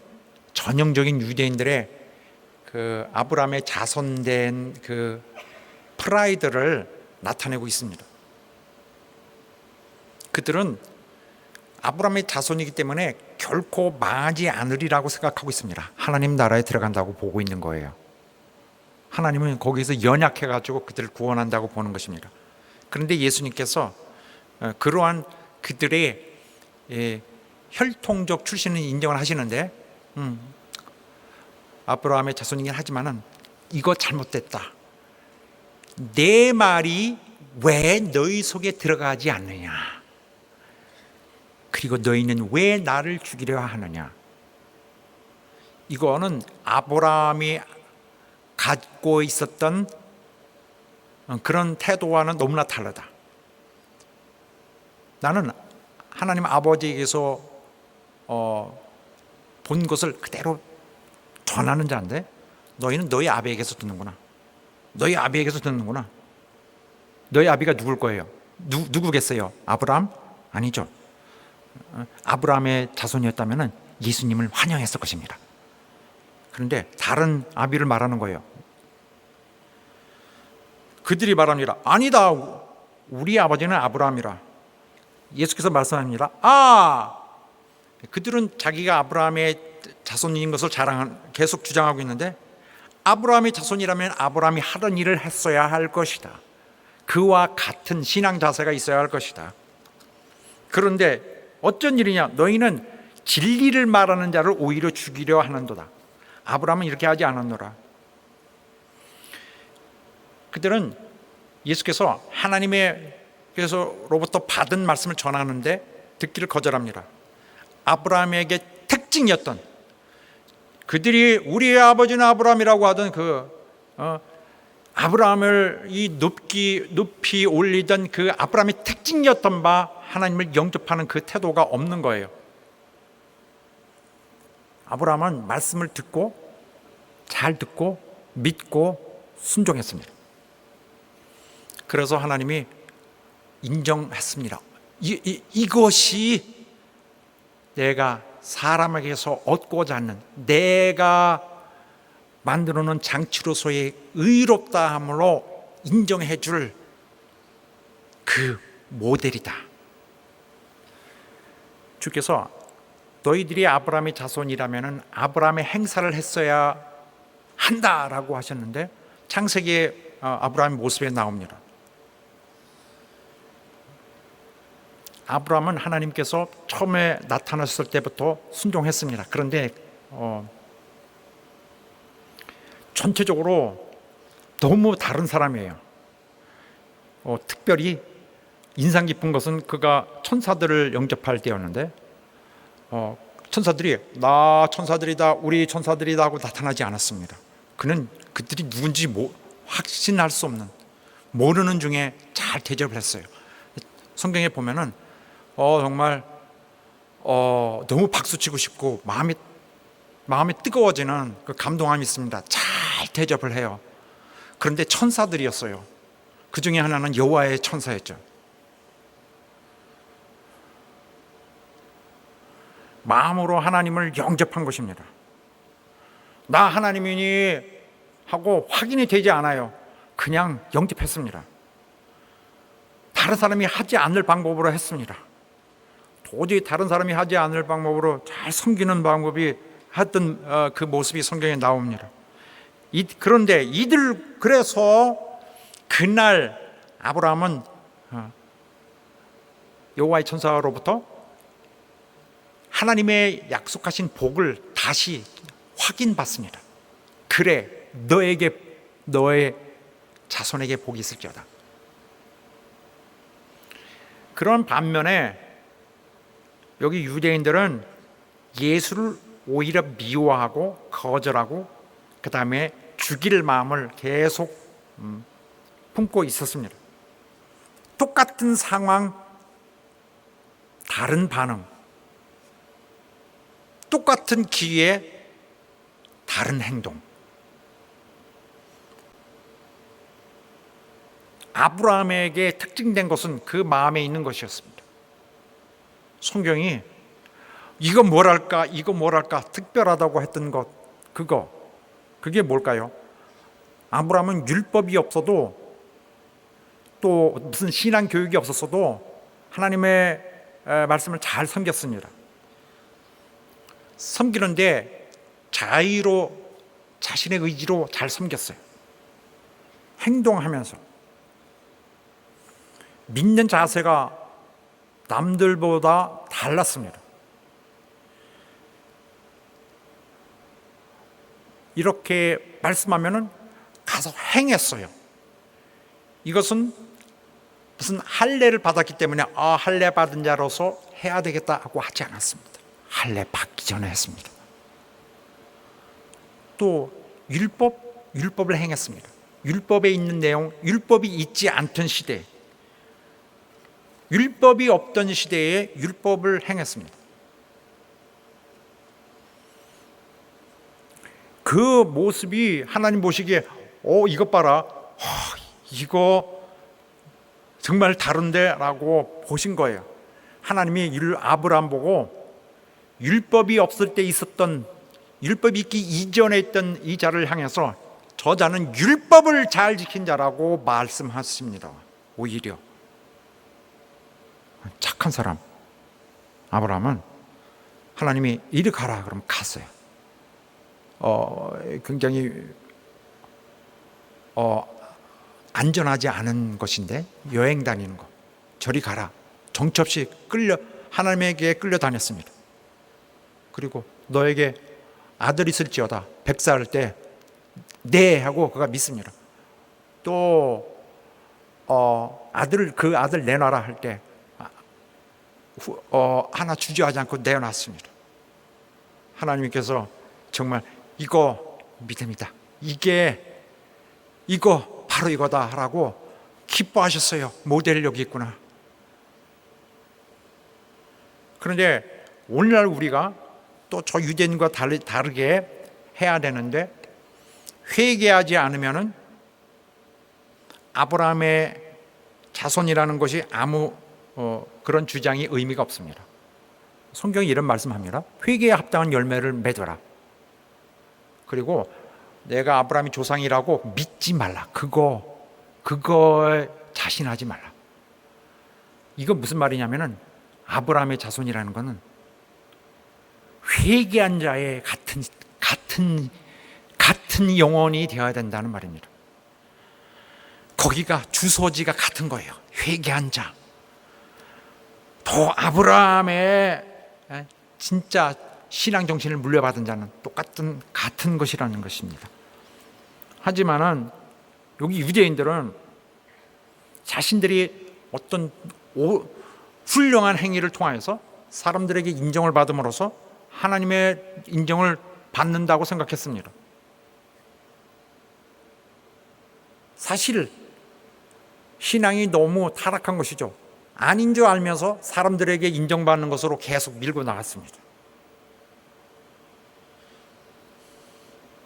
전형적인 유대인들의 그 아브라함의 자손된 그 프라이드를 나타내고 있습니다. 그들은 아브라함의 자손이기 때문에 결코 망하지 않으리라고 생각하고 있습니다. 하나님 나라에 들어간다고 보고 있는 거예요. 하나님은 거기서 연약해가지고 그들을 구원한다고 보는 것입니다. 그런데 예수님께서 그러한 그들의 혈통적 출신을 인정을 하시는데 아브라함의 자손이긴 하지만은 이거 잘못됐다. 내 말이 왜 너희 속에 들어가지 않느냐? 그리고 너희는 왜 나를 죽이려 하느냐? 이거는 아브라함이 갖고 있었던 그런 태도와는 너무나 다르다. 나는 하나님 아버지에게서 본 것을 그대로 전하는 자인데 너희는 너희 아비에게서 듣는구나. 너희 아비에게서 듣는구나. 너희 아비가 누굴 거예요? 누구겠어요? 아브라함? 아니죠. 아브라함의 자손이었다면 예수님을 환영했을 것입니다. 그런데 다른 아비를 말하는 거예요. 그들이 말합니다. 아니다. 우리 아버지는 아브라함이라. 예수께서 말씀합니다. 그들은 자기가 아브라함의 자손인 것을 계속 주장하고 있는데, 아브라함의 자손이라면 아브라함이 하던 일을 했어야 할 것이다. 그와 같은 신앙 자세가 있어야 할 것이다. 그런데 어쩐 일이냐? 너희는 진리를 말하는 자를 오히려 죽이려 하는도다. 아브라함은 이렇게 하지 않았노라. 그들은 예수께서 하나님께서로부터 받은 말씀을 전하는데 듣기를 거절합니다. 아브라함에게 특징이었던, 그들이 우리의 아버지는 아브라함이라고 하던 아브라함을 높이 올리던 그 아브라함의 특징이었던 바 하나님을 영접하는 그 태도가 없는 거예요. 아브라함은 말씀을 듣고 잘 듣고 믿고 순종했습니다. 그래서 하나님이 인정했습니다. 이것이 내가 사람에게서 얻고자 하는, 내가 만들어 놓은 장치로서의 의롭다 함으로 인정해 줄 그 모델이다. 주께서 너희들이 아브라함의 자손이라면 아브라함의 행사를 했어야 한다라고 하셨는데 창세기에 아브라함의 모습에 나옵니다. 아브라함은 하나님께서 처음에 나타났을 때부터 순종했습니다. 그런데 전체적으로 너무 다른 사람이에요. 특별히 인상 깊은 것은 그가 천사들을 영접할 때였는데 천사들이 나 천사들이다, 우리 천사들이다 하고 나타나지 않았습니다. 그는 그들이 누군지 확신할 수 없는, 모르는 중에 잘 대접을 했어요. 성경에 보면은 정말 너무 박수치고 싶고 마음이 뜨거워지는 그 감동함이 있습니다. 잘 대접을 해요. 그런데 천사들이었어요. 그 중에 하나는 여호와의 천사였죠. 마음으로 하나님을 영접한 것입니다. 나 하나님이니 하고 확인이 되지 않아요. 그냥 영접했습니다. 다른 사람이 하지 않을 방법으로 했습니다. 도저히 다른 사람이 하지 않을 방법으로 잘 섬기는 방법이 했던 그 모습이 성경에 나옵니다. 그런데 그래서 그날 아브라함은 여호와의 천사로부터 하나님의 약속하신 복을 다시 확인받습니다. 그래, 너의 자손에게 복이 있을지어다. 그런 반면에 여기 유대인들은 예수를 오히려 미워하고 거절하고 그 다음에 죽일 마음을 계속 품고 있었습니다. 똑같은 상황, 다른 반응, 똑같은 기회에 다른 행동. 아브라함에게 특징된 것은 그 마음에 있는 것이었습니다. 성경이 이거 뭐랄까 특별하다고 했던 것, 그게 뭘까요? 아브라함은 율법이 없어도 또 무슨 신앙 교육이 없었어도 하나님의 말씀을 잘 섬겼습니다. 섬기는데 자의로, 자신의 의지로 잘 섬겼어요. 행동하면서 믿는 자세가 남들보다 달랐습니다. 이렇게 말씀하면은 가서 행했어요. 이것은 무슨 할례를 받았기 때문에 할례 받은 자로서 해야 되겠다 하고 하지 않았습니다. 할례 받기 전에 했습니다. 또 율법을 행했습니다. 율법에 있는 내용, 율법이 있지 않던 시대, 율법이 없던 시대에 율법을 행했습니다. 그 모습이 하나님 보시기에 이것 봐라, 이거 정말 다른데 라고 보신 거예요. 하나님이 아브라함 보고 율법이 없을 때 있었던, 율법이 있기 이전에 있던 이 자를 향해서 저 자는 율법을 잘 지킨 자라고 말씀하십니다. 오히려 착한 사람 아브라함은 하나님이 이리 가라 그러면 갔어요. 굉장히 안전하지 않은 것인데 여행 다니는 거, 저리 가라, 정처없이 하나님에게 끌려다녔습니다. 그리고 너에게 아들 있을지어다, 백사할 때 네 하고 그가 믿습니다. 또 그 아들 내놔라 할 때 하나 주저하지 않고 내어놨습니다. 하나님께서 정말 이거 믿음이다, 이거 바로 이거다 하라고 기뻐하셨어요. 모델력이 있구나. 그런데 오늘날 우리가 또 저 유대인과 다르게 해야 되는데, 회개하지 않으면은 아브라함의 자손이라는 것이 아무 그런 주장이 의미가 없습니다. 성경이 이런 말씀합니다. 회개에 합당한 열매를 맺어라. 그리고 내가 아브라함의 조상이라고 믿지 말라. 그거에 자신하지 말라. 이건 무슨 말이냐면은 아브라함의 자손이라는 것은 회개한 자의 같은 영혼이 되어야 된다는 말입니다. 거기가 주소지가 같은 거예요. 회개한 자. 더 아브라함의 진짜 신앙 정신을 물려받은 자는 같은 것이라는 것입니다. 하지만은 여기 유대인들은 자신들이 어떤 훌륭한 행위를 통하여서 사람들에게 인정을 받음으로써 하나님의 인정을 받는다고 생각했습니다. 사실 신앙이 너무 타락한 것이죠. 아닌 줄 알면서 사람들에게 인정받는 것으로 계속 밀고 나갔습니다.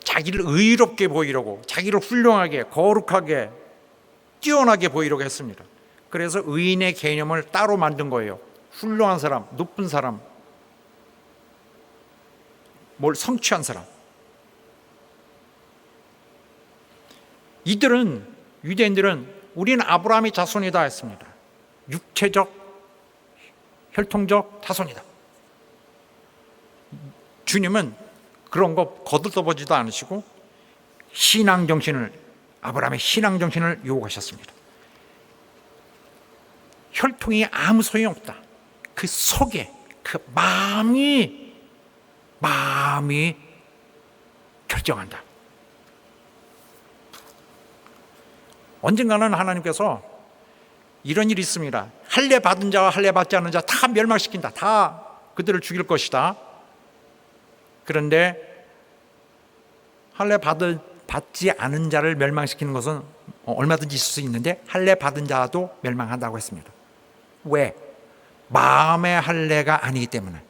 자기를 의롭게 보이려고, 자기를 훌륭하게, 거룩하게, 뛰어나게 보이려고 했습니다. 그래서 의인의 개념을 따로 만든 거예요. 훌륭한 사람, 높은 사람, 뭘 성취한 사람. 유대인들은 우리는 아브라함의 자손이다 했습니다. 육체적, 혈통적 자손이다. 주님은 그런 거 거들떠보지도 않으시고 아브라함의 신앙 정신을 요구하셨습니다. 혈통이 아무 소용없다. 그 속에 그 마음이 결정한다. 언젠가는 하나님께서 이런 일이 있습니다. 할례 받은 자와 할례 받지 않은 자 다 멸망시킨다. 다 그들을 죽일 것이다. 그런데 할례 받지 않은 자를 멸망시키는 것은 얼마든지 있을 수 있는데 할례 받은 자도 멸망한다고 했습니다. 왜? 마음의 할례가 아니기 때문에.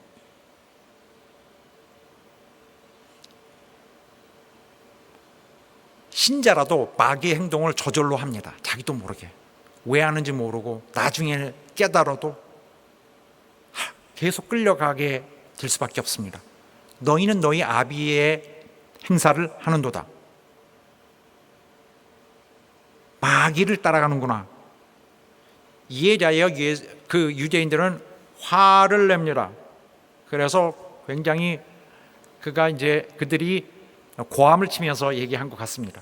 신자라도 마귀의 행동을 저절로 합니다. 자기도 모르게. 왜 하는지 모르고 나중에 깨달아도 계속 끌려가게 될 수밖에 없습니다. 너희는 너희 아비의 행사를 하는도다. 마귀를 따라가는구나. 이해자여 그 유대인들은 화를 냅니다. 그래서 굉장히 그들이 고함을 치면서 얘기한 것 같습니다.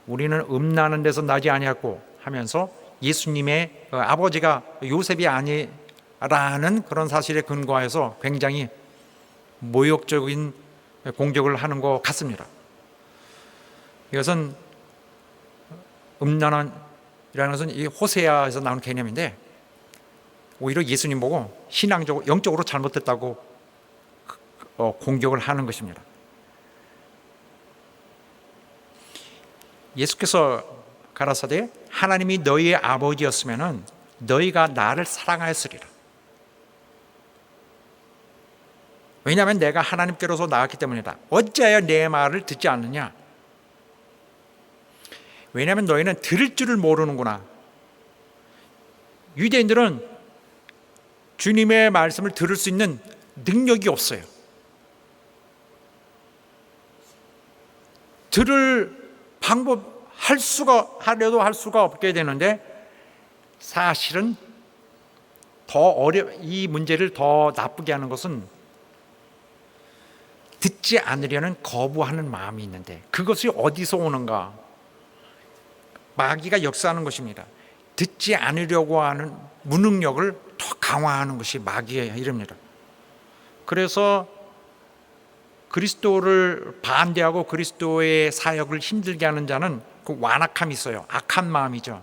우리는 나는 데서 나지 아니하고 하면서 예수님의 아버지가 요셉이 아니라는 그런 사실에 근거해서 굉장히 모욕적인 공격을 하는 것 같습니다. 이것은 음란이라는 것은 이 호세아에서 나오는 개념인데 오히려 예수님 보고 신앙적으로 영적으로 잘못됐다고 공격을 하는 것입니다. 예수께서 가라사대 하나님이 너희의 아버지였으면 너희가 나를 사랑하였으리라. 왜냐하면 내가 하나님께로서 나왔기 때문이다. 어찌하여 내 말을 듣지 않느냐? 왜냐하면 너희는 들을 줄을 모르는구나. 유대인들은 주님의 말씀을 들을 수 있는 능력이 없어요. 들을 하려도 할 수가 없게 되는데, 사실은 이 문제를 더 나쁘게 하는 것은 듣지 않으려는 거부하는 마음이 있는데, 그것이 어디서 오는가? 마귀가 역사하는 것입니다. 듣지 않으려고 하는 무능력을 더 강화하는 것이 마귀의 일입니다. 그래서 그리스도를 반대하고 그리스도의 사역을 힘들게 하는 자는 그 완악함이 있어요. 악한 마음이죠.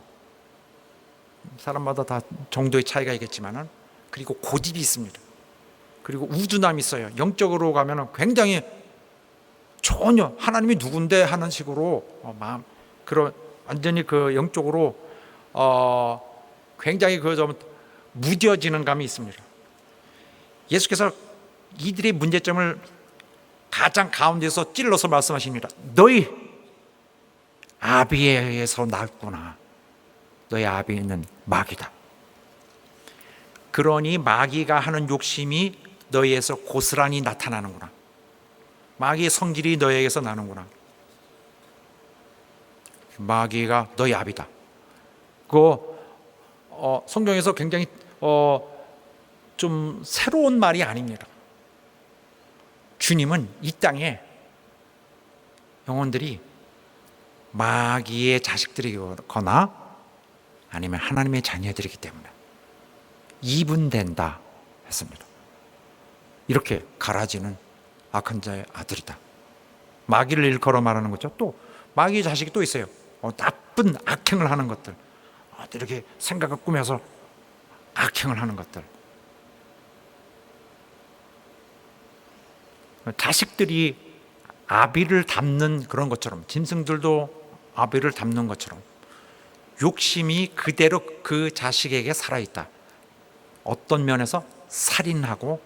사람마다 다 정도의 차이가 있겠지만은, 그리고 고집이 있습니다. 그리고 우둔함이 있어요. 영적으로 가면은 굉장히 전혀 하나님이 누군데 하는 식으로 마음, 그런 완전히 그 영적으로 굉장히 그 좀 무뎌지는 감이 있습니다. 예수께서 이들의 문제점을 가장 가운데서 찔러서 말씀하십니다. 너희 아비에 의해서 낳았구나. 너희 아비는 마귀다. 그러니 마귀가 하는 욕심이 너희에서 고스란히 나타나는구나. 마귀의 성질이 너희에게서 나는구나. 마귀가 너희 아비다. 성경에서 굉장히 좀 새로운 말이 아닙니다. 주님은 이 땅에 영혼들이 마귀의 자식들이거나 아니면 하나님의 자녀들이기 때문에 이분된다 했습니다. 이렇게 갈아지는 악한 자의 아들이다. 마귀를 일컬어 말하는 거죠. 또 마귀의 자식이 또 있어요. 나쁜 악행을 하는 것들, 이렇게 생각을 꾸며서 악행을 하는 것들. 자식들이 아비를 닮는 그런 것처럼, 짐승들도 아비를 닮는 것처럼 욕심이 그대로 그 자식에게 살아있다. 어떤 면에서 살인하고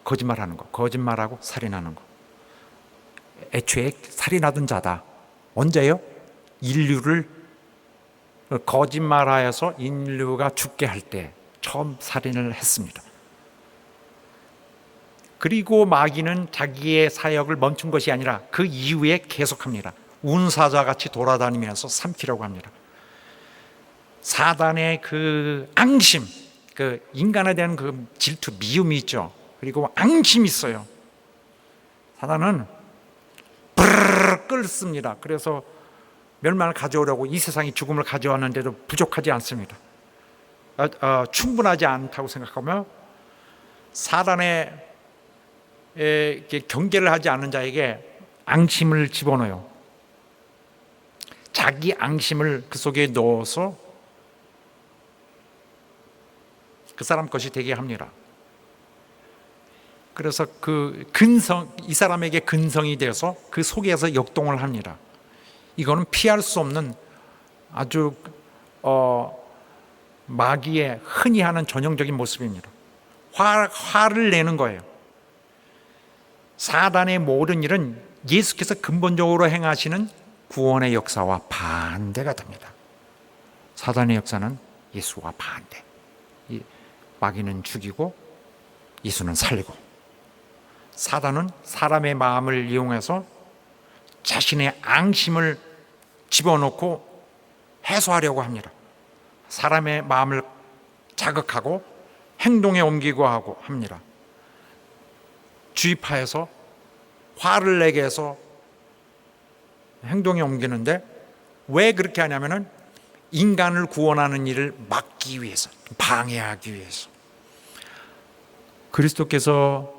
거짓말하는 거, 거짓말하고 살인하는 거. 애초에 살인하던 자다. 언제요? 인류를 거짓말하여서 인류가 죽게 할 때 처음 살인을 했습니다. 그리고 마귀는 자기의 사역을 멈춘 것이 아니라 그 이후에 계속합니다. 운사자같이 돌아다니면서 삼키려고 합니다. 사단의 그 앙심, 그 인간에 대한 그 질투, 미움이 있죠. 그리고 앙심이 있어요. 사단은 브르르 끓습니다. 그래서 멸망을 가져오려고 이 세상이 죽음을 가져왔는데도 부족하지 않습니다. 충분하지 않다고 생각하며 사단의 경계를 하지 않는 자에게 앙심을 집어넣어요. 자기 앙심을 그 속에 넣어서 그 사람 것이 되게 합니다. 그래서 이 사람에게 근성이 되어서 그 속에서 역동을 합니다. 이거는 피할 수 없는 아주 마귀의 흔히 하는 전형적인 모습입니다. 화를 내는 거예요. 사단의 모든 일은 예수께서 근본적으로 행하시는 구원의 역사와 반대가 됩니다. 사단의 역사는 예수와 반대. 마귀는 죽이고 예수는 살리고, 사단은 사람의 마음을 이용해서 자신의 앙심을 집어넣고 해소하려고 합니다. 사람의 마음을 자극하고 행동에 옮기고 하고 합니다. 주입하여서 화를 내게 해서 행동에 옮기는데, 왜 그렇게 하냐면은 인간을 구원하는 일을 막기 위해서, 방해하기 위해서. 그리스도께서,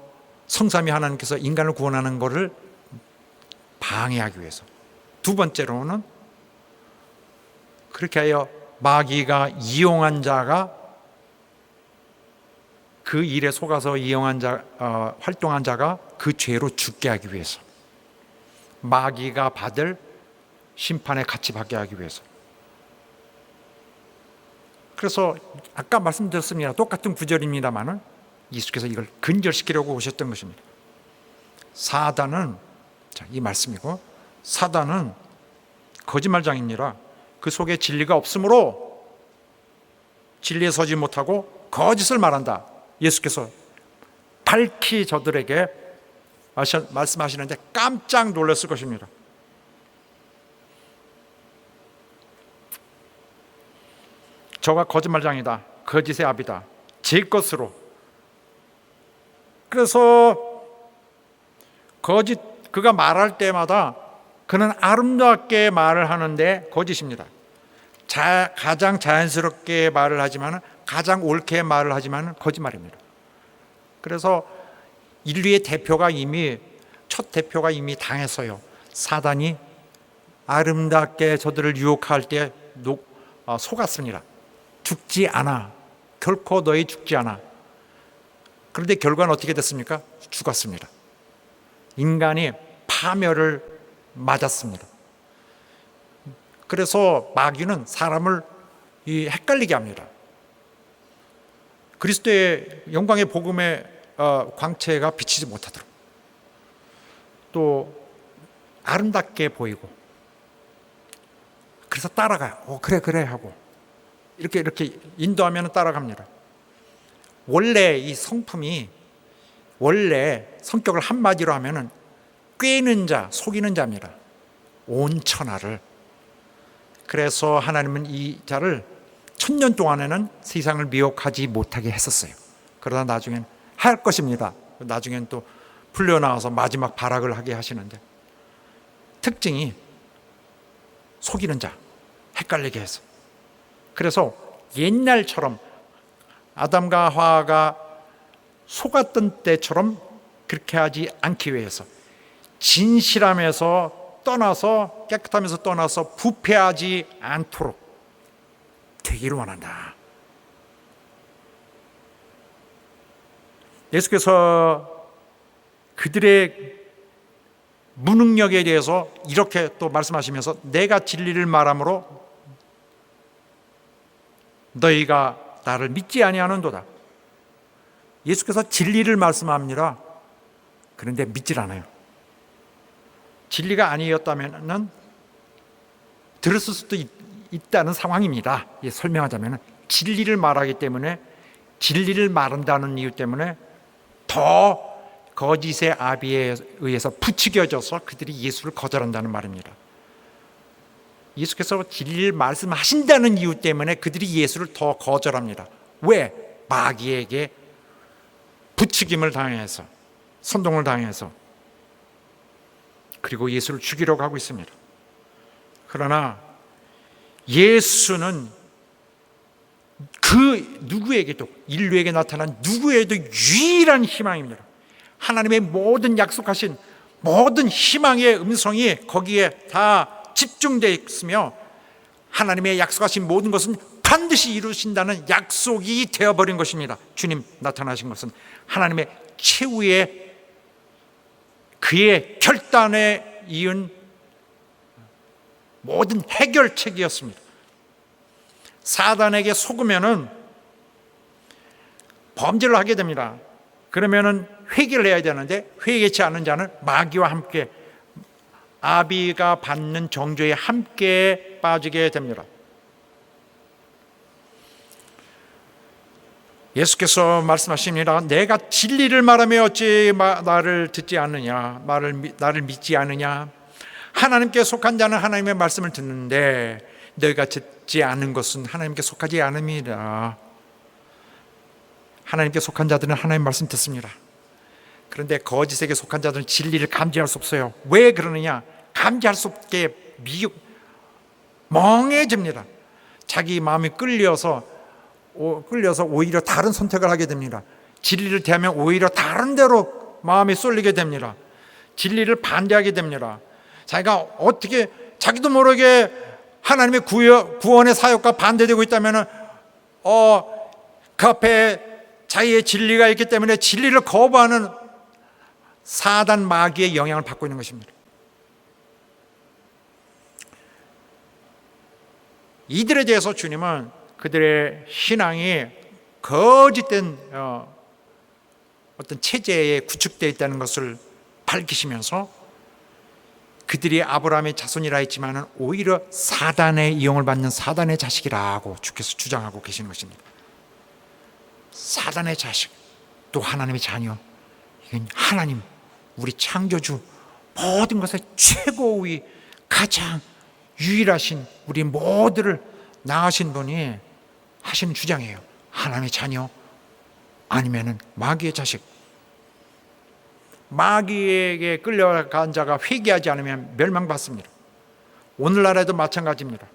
성삼위 하나님께서 인간을 구원하는 것을 방해하기 위해서. 두 번째로는 그렇게 하여 마귀가 이용한 자가, 그 일에 속아서 활동한 자가 그 죄로 죽게 하기 위해서, 마귀가 받을 심판에 같이 받게 하기 위해서. 그래서 아까 말씀드렸습니다. 똑같은 구절입니다만은 예수께서 이걸 근절시키려고 오셨던 것입니다. 사단은, 이 말씀이고, 사단은 거짓말장이니라 그 속에 진리가 없으므로 진리에 서지 못하고 거짓을 말한다. 예수께서 밝히 저들에게 말씀하시는데 깜짝 놀랐을 것입니다. 저가 거짓말장이다. 거짓의 아비다. 제 것으로. 그래서 그가 말할 때마다 그는 아름답게 말을 하는데 거짓입니다. 가장 자연스럽게 말을 하지만, 가장 옳게 말을 하지만 거짓말입니다. 그래서 인류의 첫 대표가 이미 당했어요. 사단이 아름답게 저들을 유혹할 때 속았습니다. 죽지 않아. 결코 너희 죽지 않아. 그런데 결과는 어떻게 됐습니까? 죽었습니다. 인간이 파멸을 맞았습니다. 그래서 마귀는 사람을 헷갈리게 합니다. 그리스도의 영광의 복음의 광채가 비치지 못하도록, 또 아름답게 보이고, 그래서 따라가요. 그래 하고 이렇게 인도하면 따라갑니다. 원래 이 성품이, 원래 성격을 한마디로 하면은 꿰는 자, 속이는 자입니다. 온 천하를. 그래서 하나님은 이 자를 1000년 동안에는 세상을 미혹하지 못하게 했었어요. 그러다 나중엔 할 것입니다. 나중엔 또 풀려나와서 마지막 발악을 하게 하시는데, 특징이 속이는 자, 헷갈리게 해서. 그래서 옛날처럼 아담과 하와가 속았던 때처럼 그렇게 하지 않기 위해서, 진실함에서 떠나서, 깨끗함에서 떠나서 부패하지 않도록 되기를 원한다. 예수께서 그들의 무능력에 대해서 이렇게 또 말씀하시면서, 내가 진리를 말함으로 너희가 나를 믿지 아니하는도다. 예수께서 진리를 말씀합니다. 그런데 믿질 않아요. 진리가 아니었다면 들었을 수도 있다는 상황입니다. 설명하자면, 진리를 말하기 때문에, 진리를 말한다는 이유 때문에 더 거짓의 아비에 의해서 부추겨져서 그들이 예수를 거절한다는 말입니다. 예수께서 진리를 말씀하신다는 이유 때문에 그들이 예수를 더 거절합니다. 왜? 마귀에게 부추김을 당해서, 선동을 당해서, 그리고 예수를 죽이려고 하고 있습니다. 그러나 예수는 그 누구에게도, 인류에게 나타난 누구에도 유일한 희망입니다. 하나님의 모든 약속하신 모든 희망의 음성이 거기에 다 집중되어 있으며, 하나님의 약속하신 모든 것은 반드시 이루신다는 약속이 되어버린 것입니다. 주님 나타나신 것은 하나님의 최후의, 그의 결단에 이은 모든 해결책이었습니다. 사단에게 속으면은 범죄를 하게 됩니다. 그러면은 회개를 해야 되는데, 회개치 않은 자는 마귀와 함께, 아비가 받는 정죄에 함께 빠지게 됩니다. 예수께서 말씀하십니다. 내가 진리를 말하며 어찌 나를 듣지 않느냐, 나를 믿지 않느냐. 하나님께 속한 자는 하나님의 말씀을 듣는데 너희가 듣지 않는 것은 하나님께 속하지 않음이라. 하나님께 속한 자들은 하나님의 말씀 듣습니다. 그런데 거짓에게 속한 자들은 진리를 감지할 수 없어요. 왜 그러느냐? 감지할 수 없게 멍해집니다. 자기 마음이 끌려서 오히려 다른 선택을 하게 됩니다. 진리를 대하면 오히려 다른 데로 마음이 쏠리게 됩니다. 진리를 반대하게 됩니다. 자기가 어떻게 자기도 모르게 하나님의 구원의 사역과 반대되고 있다면 그 앞에 자기의 진리가 있기 때문에 진리를 거부하는 사단 마귀의 영향을 받고 있는 것입니다. 이들에 대해서 주님은 그들의 신앙이 거짓된 어떤 체제에 구축되어 있다는 것을 밝히시면서, 그들이 아브라함의 자손이라 했지만 오히려 사단의 이용을 받는 사단의 자식이라고 주께서 주장하고 계시는 것입니다. 사단의 자식, 또 하나님의 자녀. 이건 하나님, 우리 창조주, 모든 것의 최고의 가장 유일하신 우리 모두를 낳으신 분이 하시는 주장이에요. 하나님의 자녀 아니면은 마귀의 자식. 마귀에게 끌려간 자가 회개하지 않으면 멸망받습니다. 오늘날에도 마찬가지입니다.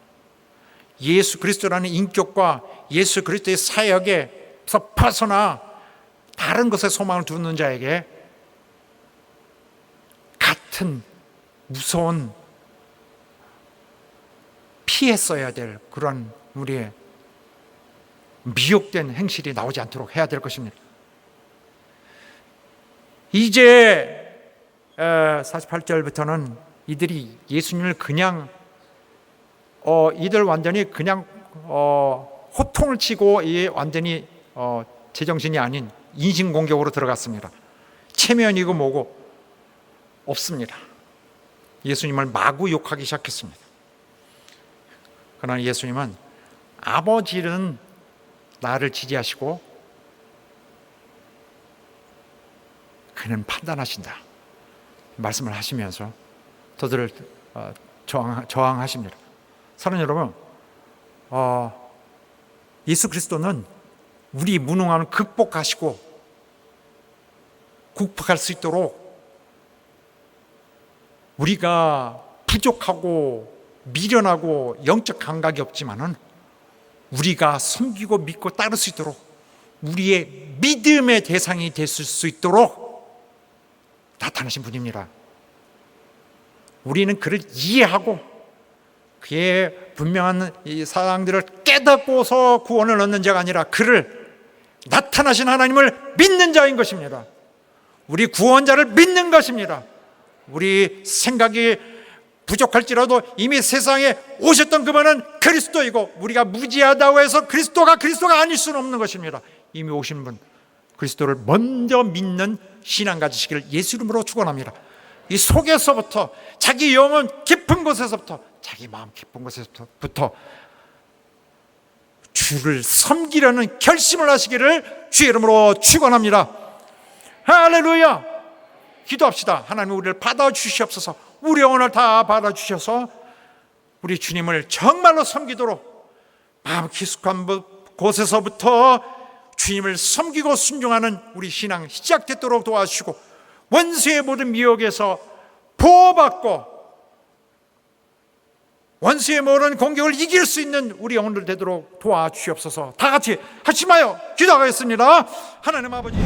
예수 그리스도라는 인격과 예수 그리스도의 사역에서 벗어나 다른 것에 소망을 두는 자에게 같은 무서운 피했어야 될 그런 우리의 미혹된 행실이 나오지 않도록 해야 될 것입니다. 이제 48절부터는 이들이 예수님을 그냥 이들 완전히 그냥 호통을 치고 완전히 제정신이 아닌 인신공격으로 들어갔습니다. 체면이고 뭐고 없습니다. 예수님을 마구 욕하기 시작했습니다. 그러나 예수님은 아버지는 나를 지지하시고 그는 판단하신다 말씀을 하시면서 저들을 저항하십니다. 사랑하는 여러분, 예수 그리스도는 우리 무능함을 극복하시고 극복할 수 있도록 우리가 부족하고 미련하고 영적 감각이 없지만은 우리가 섬기고 믿고 따를 수 있도록 우리의 믿음의 대상이 됐을 수 있도록 나타나신 분입니다. 우리는 그를 이해하고 그의 분명한 이 사랑들을 깨닫고서 구원을 얻는 자가 아니라 그를 나타나신 하나님을 믿는 자인 것입니다. 우리 구원자를 믿는 것입니다. 우리 생각이 부족할지라도 이미 세상에 오셨던 그분은 그리스도이고 우리가 무지하다고 해서 그리스도가 아닐 수는 없는 것입니다. 이미 오신 분 그리스도를 먼저 믿는 신앙 가지시기를 예수 이름으로 축원합니다. 이 속에서부터 자기 영혼 깊은 곳에서부터 자기 마음 깊은 곳에서부터 주를 섬기려는 결심을 하시기를 주의 이름으로 축원합니다. 할렐루야. 기도합시다. 하나님 우리를 받아주시옵소서. 우리 영혼을 다 받아주셔서 우리 주님을 정말로 섬기도록 마음 깊숙한 곳에서부터 주님을 섬기고 순종하는 우리 신앙 시작되도록 도와주시고 원수의 모든 미혹에서 보호받고 원수의 모든 공격을 이길 수 있는 우리 영혼들 되도록 도와주시옵소서. 다 같이 하지 마요. 기도하겠습니다. 하나님 아버지